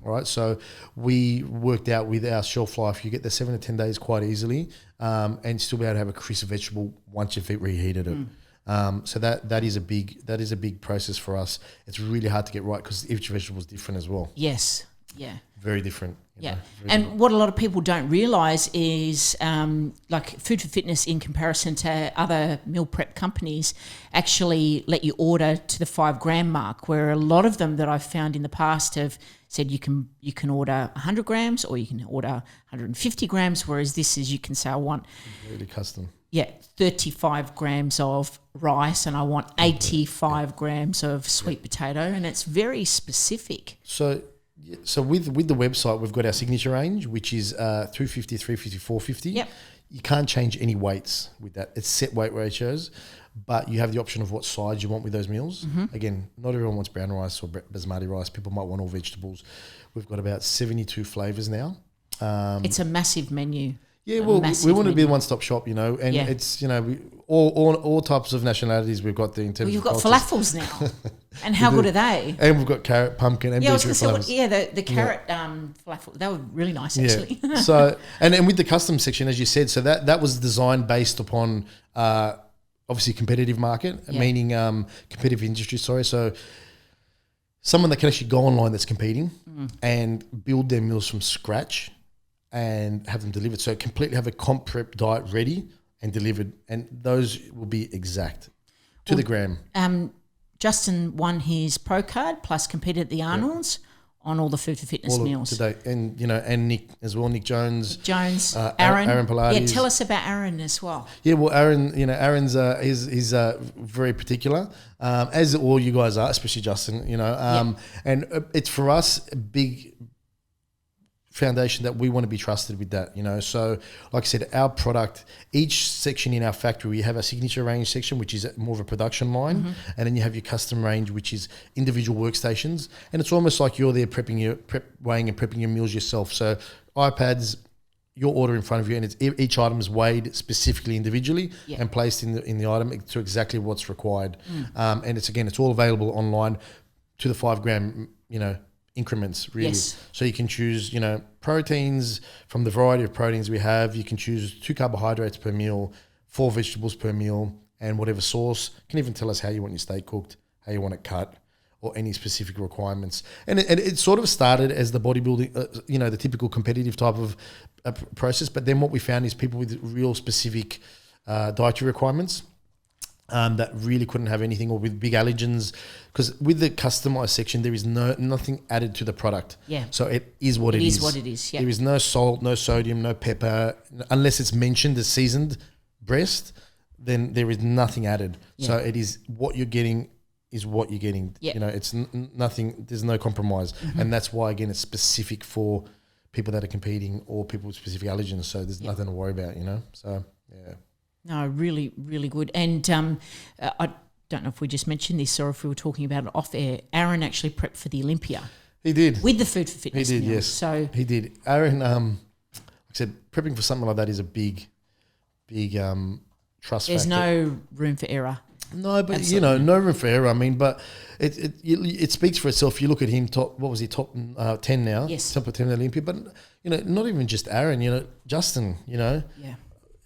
S3: right? So we worked out with our shelf life, you get the 7 to 10 days quite easily, and still be able to have a crisp vegetable once you've reheated it. So that is a big process for us. It's really hard to get right because each vegetable is different as well.
S2: Yes. Yeah.
S3: Very different.
S2: What a lot of people don't realise is Food for Fitness, in comparison to other meal prep companies, actually let you order to the 5 gram mark, where a lot of them that I've found in the past have said you can order 100 grams or you can order 150 grams, whereas this is you can say I want
S3: really custom.
S2: 35 grams of rice and I want 85 grams of sweet potato, and it's very specific.
S3: So with the website, we've got our signature range, which is 250, 350, 450.
S2: Yep.
S3: You can't change any weights with that. It's set weight ratios, but you have the option of what size you want with those meals. Again, not everyone wants brown rice or basmati rice. People might want all vegetables. We've got about 72 flavours now.
S2: It's a massive menu.
S3: Yeah, well, we want to be a one-stop shop, and it's, all types of nationalities we've got there in terms
S2: Well, you've
S3: of
S2: got
S3: cultures.
S2: falafels now. And how good are they?
S3: And we've got carrot, pumpkin, and
S2: Yeah, I was
S3: beetroot
S2: going to say,
S3: flavours.
S2: the carrot falafel, they were really nice actually.
S3: Yeah. So, and with the custom section, as you said, so that was designed based upon obviously competitive market, meaning competitive industry. So someone that can actually go online that's competing and build their meals from scratch and have them delivered. So completely have a comp prep diet ready and delivered, and those will be exact to the gram.
S2: Justin won his pro card plus competed at the Arnold's on all the Food for Fitness meals
S3: today, and and Nick as well, Nick Jones,
S2: Aaron
S3: Pilates.
S2: Yeah, tell us about Aaron as well.
S3: Yeah, well, Aaron's he's very particular, as all you guys are, especially Justin. And it's for us a big foundation that we want to be trusted with that. So like I said, our product, each section in our factory, we have a signature range section, which is more of a production line, and then you have your custom range, which is individual workstations, and it's almost like you're there weighing and prepping your meals yourself. So iPads, your order in front of you, and each item is weighed specifically individually and placed in the item to exactly what's required. And it's all available online to the 5 gram increments, really.
S2: Yes.
S3: So you can choose proteins from the variety of proteins we have. You can choose 2 carbohydrates per meal, 4 vegetables per meal, and whatever sauce. You can even tell us how you want your steak cooked, how you want it cut, or any specific requirements. And it sort of started as the bodybuilding, the typical competitive type of process. But then what we found is people with real specific dietary requirements that really couldn't have anything, or with big allergens. Because with the customized section, there is nothing added to the product.
S2: Yeah.
S3: So it is what it is.
S2: It is what it is, yeah.
S3: There is no salt, no sodium, no pepper, unless it's mentioned as seasoned breast, then there is nothing added. Yeah. So it is what you're getting is what you're getting.
S2: Yeah.
S3: It's nothing, there's no compromise. And that's why, again, it's specific for people that are competing or people with specific allergens. So there's nothing to worry about, So, yeah.
S2: No, really, really good. And I don't know if we just mentioned this or if we were talking about it off air. Aaron actually prepped for the Olympia.
S3: He did.
S2: With the Food for Fitness
S3: He did,
S2: meals.
S3: yes.
S2: So
S3: he did. Aaron, like I said, prepping for something like that is a big trust
S2: there's
S3: factor.
S2: no room for error.
S3: No, but
S2: Absolutely.
S3: no room for error. I mean, but it speaks for itself. You look at him, top 10 now?
S2: Yes.
S3: Top 10 Olympia. But, not even just Aaron, Justin,
S2: Yeah.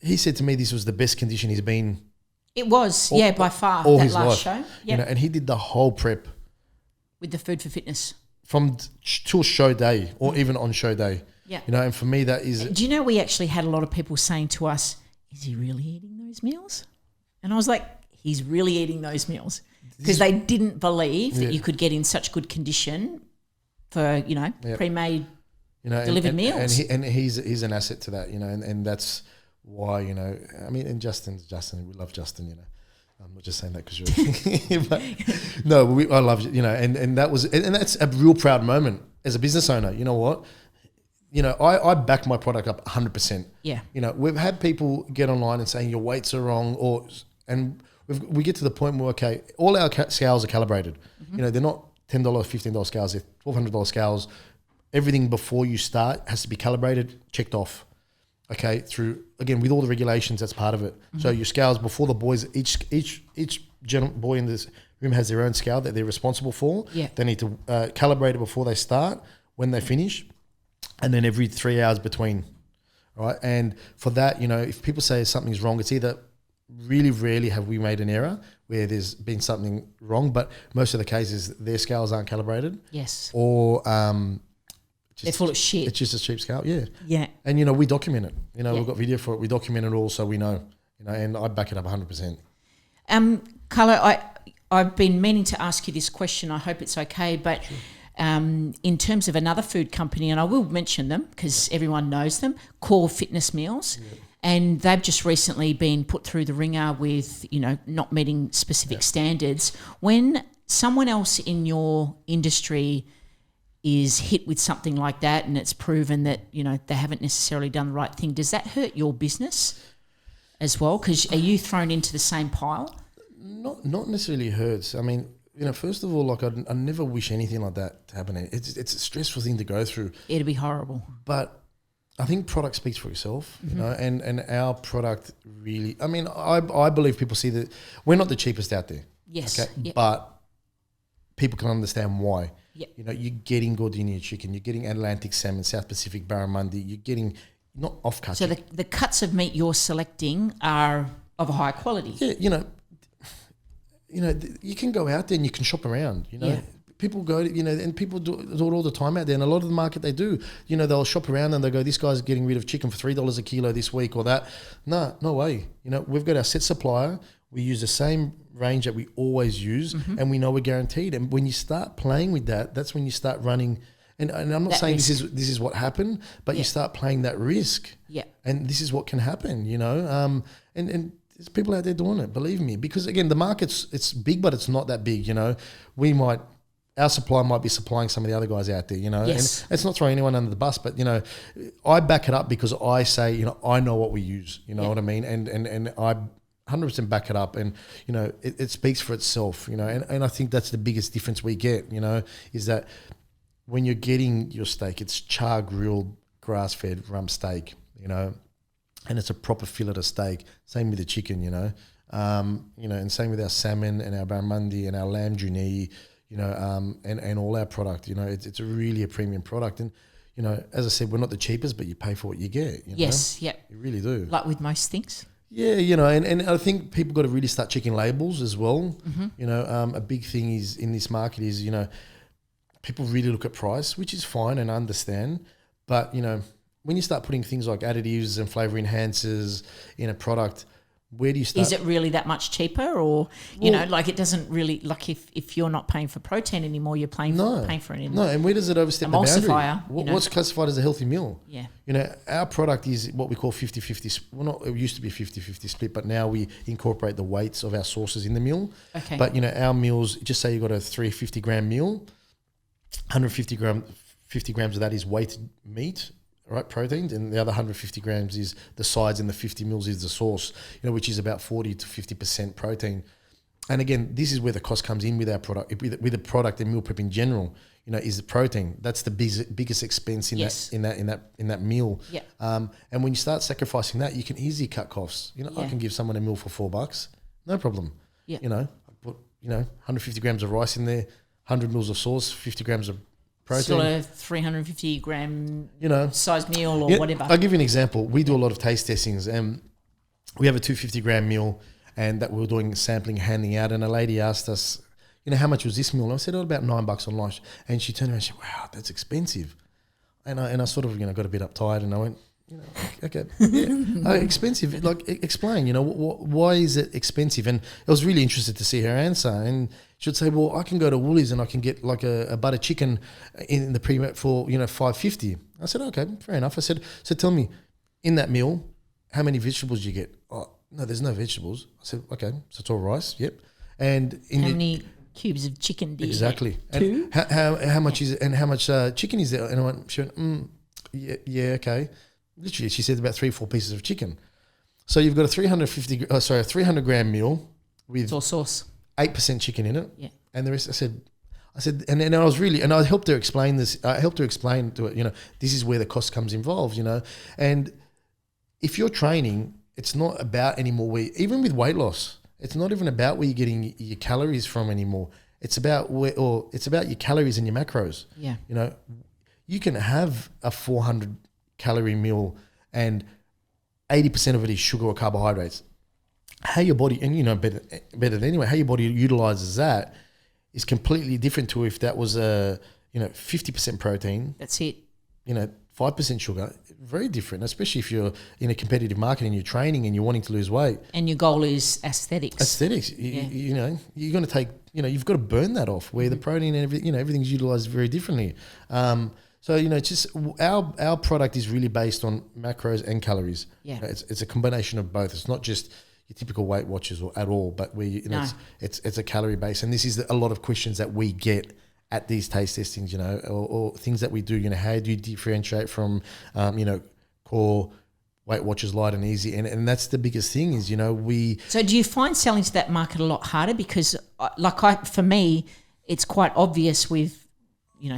S3: He said to me this was the best condition he's been.
S2: It was, by far,
S3: all
S2: that
S3: his
S2: last
S3: life.
S2: show. Yeah.
S3: And he did the whole prep.
S2: With the Food for Fitness.
S3: From till show day or even on show day.
S2: Yeah.
S3: And for me that is...
S2: Do you know we actually had a lot of people saying to us, is he really eating those meals? And I was like, he's really eating those meals. Because they didn't believe that you could get in such good condition for, pre-made delivered meals.
S3: And he's an asset to that, and that's why, and Justin, we love Justin, I'm not just saying that because you're, but no, I love you, and that was, and that's a real proud moment as a business owner. You know what? I back my product up 100%.
S2: Yeah.
S3: We've had people get online and saying your weights are wrong, and we get to the point where, okay, all our scales are calibrated. They're not $10, $15 scales, they're $1,200 scales. Everything before you start has to be calibrated, checked off. Okay, through, again, with all the regulations, that's part of it. So your scales before the boys, each boy in this room has their own scale that they're responsible for.
S2: Yeah.
S3: They need to calibrate it before they start, when they finish, and then every 3 hours between, right? And for that, if people say something's wrong, it's either really rarely have we made an error where there's been something wrong, but most of the cases their scales aren't calibrated.
S2: Yes.
S3: Or
S2: they're full of shit.
S3: It's just a cheap scale, yeah.
S2: Yeah.
S3: And, we document it. We've got video for it. We document it all so we know, and I back it up 100%.
S2: Carlo, I've been meaning to ask you this question. I hope it's okay, but in terms of another food company, and I will mention them because everyone knows them, Core Fitness Meals. and they've just recently been put through the ringer with, not meeting specific standards. When someone else in your industry is hit with something like that and it's proven that, they haven't necessarily done the right thing, does that hurt your business as well? Because are you thrown into the same pile?
S3: Not necessarily hurts. I mean, first of all, like I never wish anything like that to happen. It's a stressful thing to go through.
S2: It'd be horrible.
S3: But I think product speaks for itself, and our product really, I mean, I believe people see that we're not the cheapest out there.
S2: Yes.
S3: Okay.
S2: Yep.
S3: But people can understand why.
S2: Yep.
S3: You're getting gardenia chicken, you're getting Atlantic salmon, South Pacific barramundi, you're getting not off-cut.
S2: So the cuts of meat you're selecting are of a high quality.
S3: Yeah, you can go out there and you can shop around,
S2: Yeah.
S3: People go, and people do it all the time out there. And a lot of the market they do, they'll shop around and they go, this guy's getting rid of chicken for $3 a kilo this week or that. No way. We've got our set supplier. We use the same range that we always use, and we know we're guaranteed. And when you start playing with that, that's when you start running. And I'm not
S2: That
S3: saying
S2: risk.
S3: this is what happened, but you start playing that risk.
S2: Yeah.
S3: And this is what can happen, and there's people out there doing it, believe me. Because again, the market's it's big, but it's not that big. Our supplier might be supplying some of the other guys out there.
S2: Yes.
S3: And it's not throwing anyone under the bus, but I back it up because I say, I know what we use. You know what I mean, and I 100% back it up, and it speaks for itself. And I think that's the biggest difference we get. Is that when you're getting your steak, it's char grilled, grass fed rump steak. And it's a proper fillet of steak. Same with the chicken, and same with our salmon and our barramundi and our lamb junee, and all our product. It's really a premium product. And, as I said, we're not the cheapest, but you pay for what you get.
S2: Yes, yep.
S3: You really do.
S2: Like with most things.
S3: Yeah, and I think people got to really start checking labels as well. A big thing is in this market is, people really look at price, which is fine and I understand. But, when you start putting things like additives and flavour enhancers in a product, where do you start?
S2: Is it really that much cheaper, or it doesn't really, like if you're not paying for protein anymore, you're paying for it in
S3: no, and where does it overstep the
S2: emulsifier,
S3: boundary? What's classified as a healthy meal?
S2: Yeah.
S3: Our product is what we call 50-50. Well, it used to be 50-50 split, but now we incorporate the weights of our sauces in the meal.
S2: Okay.
S3: But our meals, just say you've got a 350 gram meal, 150 grams of that is weighted meat. Right, proteins, and the other 150 grams is the sides, and the 50 mils is the sauce, which is about 40 to 50% protein. And again, this is where the cost comes in with our product, with the product and meal prep in general. Is the protein. That's the biggest expense in that meal.
S2: Yeah.
S3: And when you start sacrificing that, you can easily cut costs. I can give someone a meal for $4, no problem.
S2: Yeah.
S3: I put 150 grams of rice in there, 100 mils of sauce, 50 grams of protein.
S2: Still a 350 gram size meal or whatever.
S3: I'll give you an example. We do a lot of taste testings, and we have a 250 gram meal, and that we were doing sampling, handing out, and a lady asked us, how much was this meal? And I said, about $9 on lunch. And she turned around and said, wow, that's expensive. And I sort of, got a bit uptight, and I went, okay, yeah, expensive. Like, explain, why is it expensive? And I was really interested to see her answer. And she'd say, well, I can go to Woolies and I can get like a butter chicken in the pre-met for, $5.50. I said, okay, fair enough. I said, so tell me, in that meal, how many vegetables do you get? Oh, no, there's no vegetables. I said, okay, so it's all rice, yep. And
S2: how many cubes of chicken do you
S3: exactly.
S2: get? Two?
S3: And how much is it? And how much chicken is there? And she went, yeah, okay. Literally, she said about 3-4 pieces of chicken. So you've got a 300 gram meal with
S2: it's all sauce,
S3: 8% chicken in it.
S2: Yeah.
S3: And the rest, I said, and I was really, and I helped her explain this. I helped her explain to it, this is where the cost comes involved, And if you're training, it's not about anymore even with weight loss, it's not even about where you're getting your calories from anymore. It's about it's about your calories and your macros.
S2: Yeah.
S3: You can have a 400 calorie meal and 80% of it is sugar or carbohydrates. How your body, and better than anyone, how your body utilizes that is completely different to if that was a 50% protein.
S2: That's it.
S3: 5% sugar. Very different, especially if you're in a competitive market and you're training and you're wanting to lose weight.
S2: And your goal is aesthetics.
S3: You're going to take, you've got to burn that off. Where the protein and everything, everything's utilized very differently. So, it's just our product is really based on macros and calories.
S2: Yeah.
S3: It's a combination of both. It's not just your typical Weight Watchers or at all, but
S2: No.
S3: it's a calorie base. And this is a lot of questions that we get at these taste testings, or things that we do. How do you differentiate from, core Weight Watchers Light and Easy? And that's the biggest thing is, we...
S2: So do you find selling to that market a lot harder? Because for me, it's quite obvious with,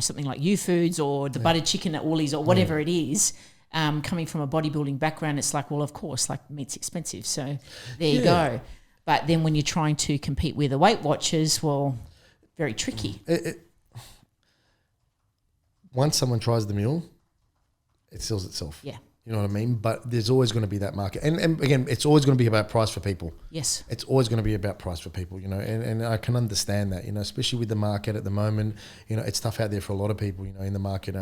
S2: something like U-Foods or the buttered chicken at Woolies or whatever it is, coming from a bodybuilding background, it's like, well, of course, like meat's expensive. So there you go. But then when you're trying to compete with the Weight Watchers, well, very tricky.
S3: Once someone tries the meal, it sells itself.
S2: Yeah.
S3: You know what I mean? But there's always going to be that market. And again, it's always going to be about price for people.
S2: Yes.
S3: It's always going to be about price for people, and I can understand that, especially with the market at the moment, it's tough out there for a lot of people, in the market.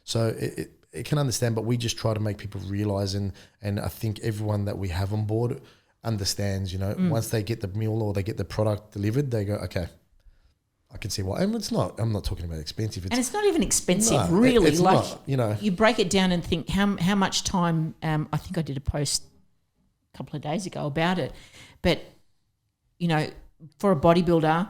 S3: So it can understand, but we just try to make people realise, and I think everyone that we have on board understands, once they get the meal or they get the product delivered, they go, okay, I can see why. And I'm not talking about expensive.
S2: And it's not even expensive,
S3: No,
S2: really.
S3: it's
S2: like,
S3: not,
S2: you break it down and think how much time, I think I did a post a couple of days ago about it. But, for a bodybuilder,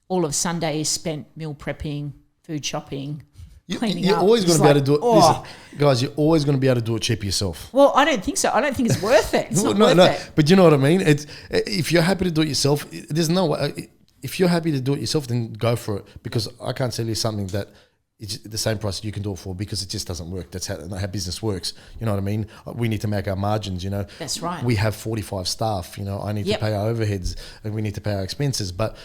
S2: all of Sunday is spent meal prepping, food shopping, cleaning
S3: You're
S2: up.
S3: always going to be able to do it.
S2: Oh.
S3: Listen, guys, you're always going to be able to do it cheap yourself.
S2: Well, I don't think so. I don't think it's worth it. It's not worth it.
S3: But you know what I mean? If you're happy to do it yourself, there's no way. If you're happy to do it yourself, then go for it, because I can't sell you something that is the same price you can do it for, because it just doesn't work. That's how business works. You know what I mean? We need to make our margins,
S2: That's right.
S3: We have 45 staff, I need to pay our overheads and we need to pay our expenses. But,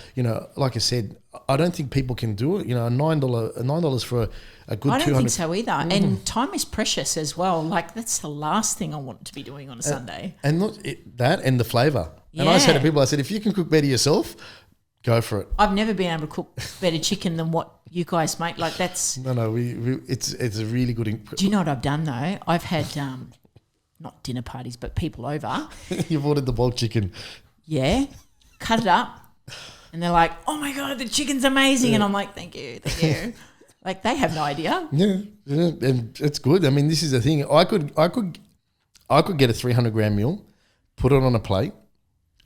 S3: like I said, I don't think people can do it. $9 for a good 200.
S2: I don't think so either. And time is precious as well. Like, that's the last thing I want to be doing on a Sunday.
S3: And not that and the flavour. And I say to people, if you can cook better yourself, go for it.
S2: I've never been able to cook better chicken than what you guys make. Like, that's...
S3: No, it's a really good...
S2: Do you know what I've done, though? I've had, not dinner parties, but people over.
S3: You've ordered the bulk chicken.
S2: Yeah. Cut it up. And they're like, oh, my God, the chicken's amazing. Yeah. And I'm like, thank you. Like, they have no idea.
S3: Yeah, and it's good. I mean, this is the thing. I could get a 300-gram meal, put it on a plate,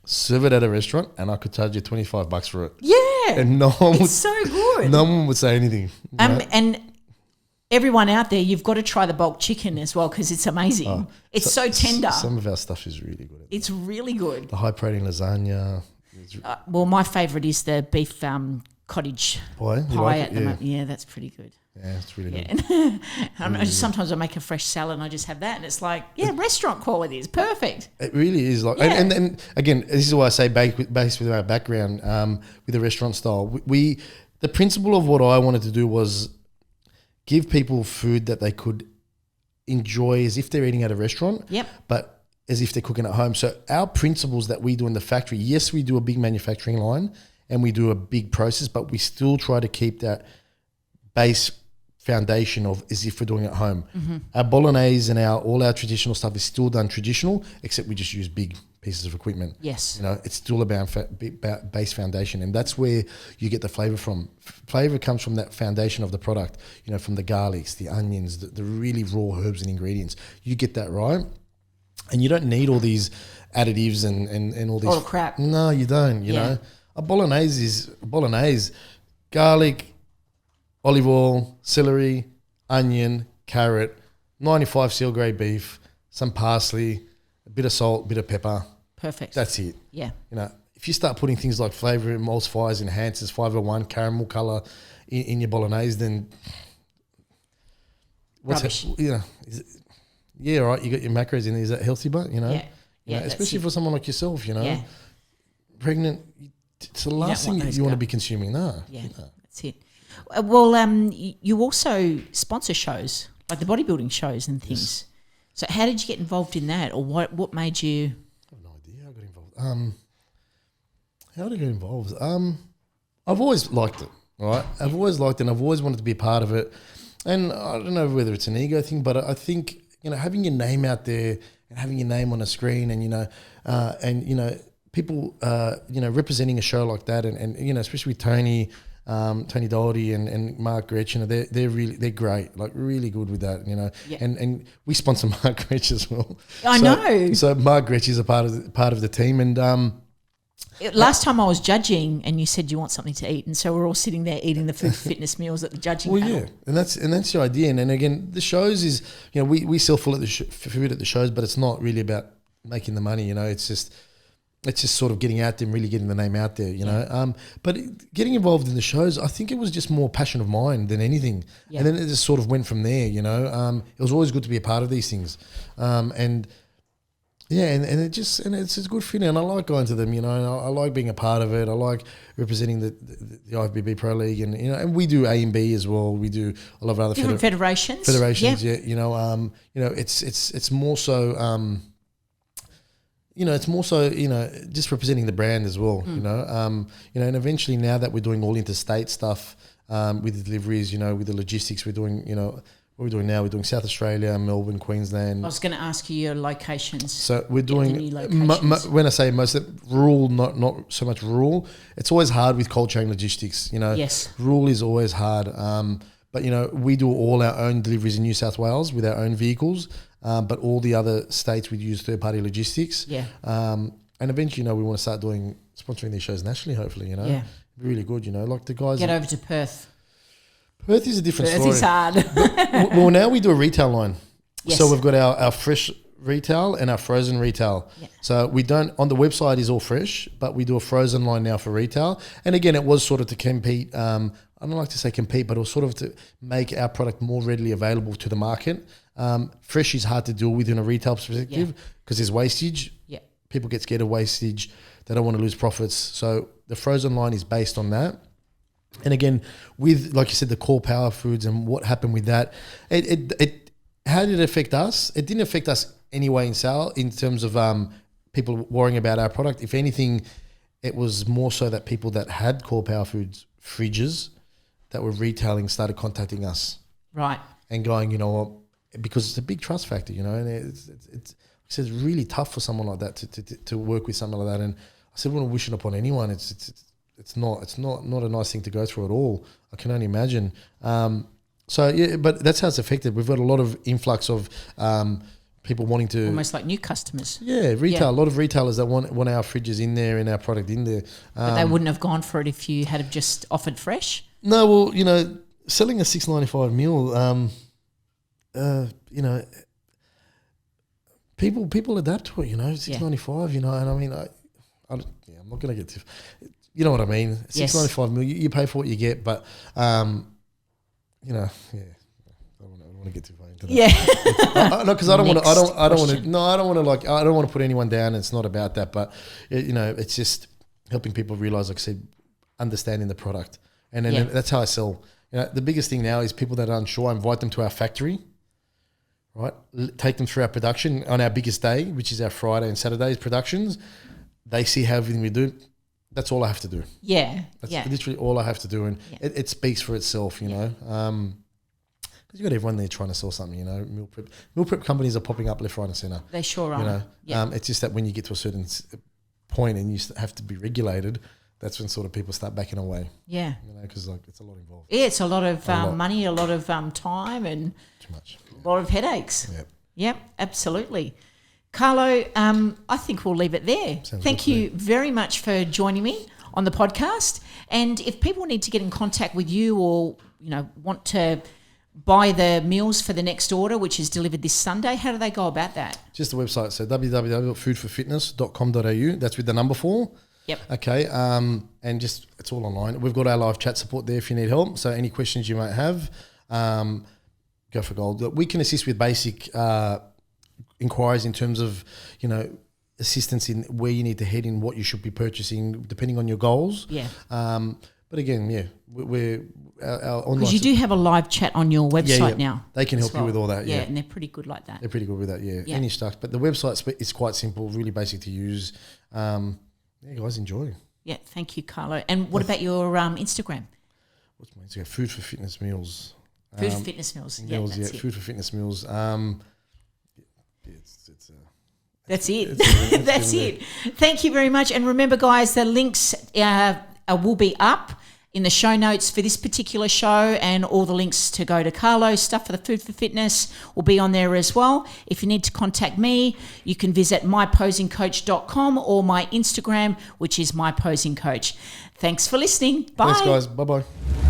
S3: serve it at a restaurant, and I could charge you $25 for it.
S2: Yeah.
S3: And no one
S2: it's so good.
S3: No one would say anything.
S2: And everyone out there, you've got to try the bulk chicken as well, because it's amazing. It's so tender.
S3: Some of our stuff is really good.
S2: It's really good.
S3: The high protein lasagna.
S2: Well, my favourite is the beef cottage pie
S3: like
S2: at the moment. Yeah, that's pretty good.
S3: Yeah, it's really good.
S2: Sometimes I make a fresh salad and I just have that, and it's like, restaurant quality is perfect.
S3: It really is. Like, and again, this is why I say based with our background with the restaurant style. The principle of what I wanted to do was give people food that they could enjoy as if they're eating at a restaurant.
S2: Yep.
S3: But as if they're cooking at home. So our principles that we do in the factory, yes, we do a big manufacturing line and we do a big process, but we still try to keep that base foundation of as if we're doing it at home. Mm-hmm. Our bolognese and all our traditional stuff is still done traditional, except we just use big pieces of equipment.
S2: Yes.
S3: It's still about base foundation, and that's where you get the flavor from. Flavor comes from that foundation of the product, from the garlics, the onions, the really raw herbs and ingredients. You get that right, and you don't need all these additives and all these...
S2: all the crap.
S3: No, you don't, you know. A bolognese is bolognese, garlic, olive oil, celery, onion, carrot, 95 seal grade beef, some parsley, a bit of salt, a bit of pepper.
S2: Perfect.
S3: That's it.
S2: Yeah.
S3: If you start putting things like flavour, emulsifiers, enhancers, 501, caramel colour in your bolognese, then
S2: Rubbish.
S3: All right, you got your macros in there. Is that healthy, but especially for someone like yourself, pregnant, it's the last thing you want to be consuming.
S2: That's it. Well, you also sponsor shows, like the bodybuilding shows and things. Yes. So how did you get involved in that, or what made you?
S3: I have no idea how I got involved. How did I get involved? I've always liked it, right? I've always liked it, and I've always wanted to be a part of it. And I don't know whether it's an ego thing, but I think, having your name out there and having your name on a screen and, people, representing a show like that and especially with Tony, Tony Doherty and Mark Gretchen, they're great, like really good with that, you know.
S2: Yeah.
S3: And we sponsor Mark Gretchen as well.
S2: I know.
S3: So Mark Gretchen is a part of the team, and
S2: last time I was judging, and you said you want something to eat, and so we're all sitting there eating the food fitness meals at the judging panel.
S3: yeah, and that's the idea. And again, the shows is, you know, we sell food at the shows, but it's not really about making the money, you know. It's just sort of getting out there and really getting the name out there, you know. But getting involved in the shows, I think it was just more passion of mine than anything. Yeah. And then it just sort of went from there, you know. It was always good to be a part of these things, and it's a good feeling, and I like going to them, you know. And I like being a part of it. I like representing the IFBB Pro League, and you know, and we do A and B as well. We do a lot of other
S2: different federations.
S3: Yeah, you know, it's more so. You know, it's more so, you know, just representing the brand as well, you know, and eventually now that we're doing all interstate stuff with the deliveries, you know, with the logistics, we're doing, you know, what we're doing now, we're doing South Australia, Melbourne, Queensland.
S2: I was going to ask you your locations.
S3: So we're doing, when I say most of rural, not so much rural, it's always hard with cold chain logistics, you know.
S2: Yes.
S3: Rural is always hard. But, you know, we do all our own deliveries in New South Wales with our own vehicles. But all the other states we use third-party logistics. Yeah. And eventually, you know, we want to start sponsoring these shows nationally, hopefully, you know. Yeah. Really good, you know. Like the guys...
S2: Get over to Perth.
S3: Perth is a different story.
S2: Perth is hard.
S3: Well, now we do a retail line.
S2: Yes.
S3: So we've got our fresh retail and our frozen retail. Yeah. So we don't... On the website is all fresh, but we do a frozen line now for retail. And again, it was sort of to compete... I don't like to say compete, but it was sort of to make our product more readily available to the market. Fresh is hard to deal with in a retail perspective because there's wastage. Yeah. People get scared of wastage. They don't want to lose profits. So the frozen line is based on that. And again, with, like you said, the core power foods and what happened with that, how did it affect us? It didn't affect us anyway in terms of people worrying about our product. If anything, it was more so that people that had core power foods fridges that were retailing started contacting us.
S2: Right.
S3: And going, you know what, because it's a big trust factor, you know, and it's really tough for someone like that to work with someone like that. And I said, I wouldn't wish it upon anyone. It's not a nice thing to go through at all. I can only imagine. So yeah, but that's how it's affected. We've got a lot of influx of people wanting to
S2: almost like new customers.
S3: Yeah, retail. Yeah. A lot of retailers that want our fridges in there and our product in there.
S2: But they wouldn't have gone for it if you had just offered fresh.
S3: No, well, you know, selling a $6.95 meal. You know, people adapt to it, you know, $6.95, you know, and I mean, I'm not going to get to, you know what I mean? $6.95 meal, you pay for what you get, but, you know, yeah. I don't want to get too far into that. Yeah. No, because I don't want to put anyone down. It's not about that, but you know, it's just helping people realize, like I said, understanding the product, and then that's how I sell. You know, the biggest thing now is people that are unsure. I invite them to our factory, right? Take them through our production on our biggest day, which is our Friday and Saturday's productions. They see how everything we do. That's all I have to do. Yeah. That's literally all I have to do, and it speaks for itself. You know. Because you've got everyone there trying to sell something, you know. Meal prep companies are popping up left, right and centre.
S2: They sure are.
S3: You know, it's just that when you get to a certain point and you have to be regulated, that's when sort of people start backing away. Yeah. You know, because like it's a lot involved.
S2: Yeah, it's a lot of money, a lot of time, and
S3: too much.
S2: A lot of headaches. Yep, absolutely. Carlo, I think we'll leave it there. Thank you very much for joining me on the podcast. And if people need to get in contact with you, or you know, want to buy the meals for the next order, which is delivered this Sunday, how do they go about that?
S3: Just the website, so www.foodforfitness.com.au. That's with the number 4.
S2: Yep.
S3: Okay, and just it's all online. We've got our live chat support there if you need help. So any questions you might have, go for gold. We can assist with basic inquiries in terms of, you know, assistance in where you need to head in, what you should be purchasing, depending on your goals.
S2: Yeah.
S3: But again, we're our online.
S2: Because you do have a live chat on your website now.
S3: They can help you with all that.
S2: Yeah, and they're pretty good like that.
S3: They're pretty good with that. Yeah. Any stuff, but the website is quite simple, really basic to use. Yeah, guys, enjoy.
S2: Yeah, thank you, Carlo. And what about your Instagram?
S3: What's my Instagram? Food for Fitness Meals.
S2: Food for Fitness Meals. Yeah, that's it.
S3: Food for Fitness Meals.
S2: That's it. That's it. Thank you very much. And remember, guys, the links will be up In the show notes for this particular show, and all the links to go to Carlo's stuff for the Food for Fitness will be on there as well. If you need to contact me, you can visit myposingcoach.com or my Instagram, which is myposingcoach. Thanks for listening. Bye.
S3: Thanks, guys. Bye-bye.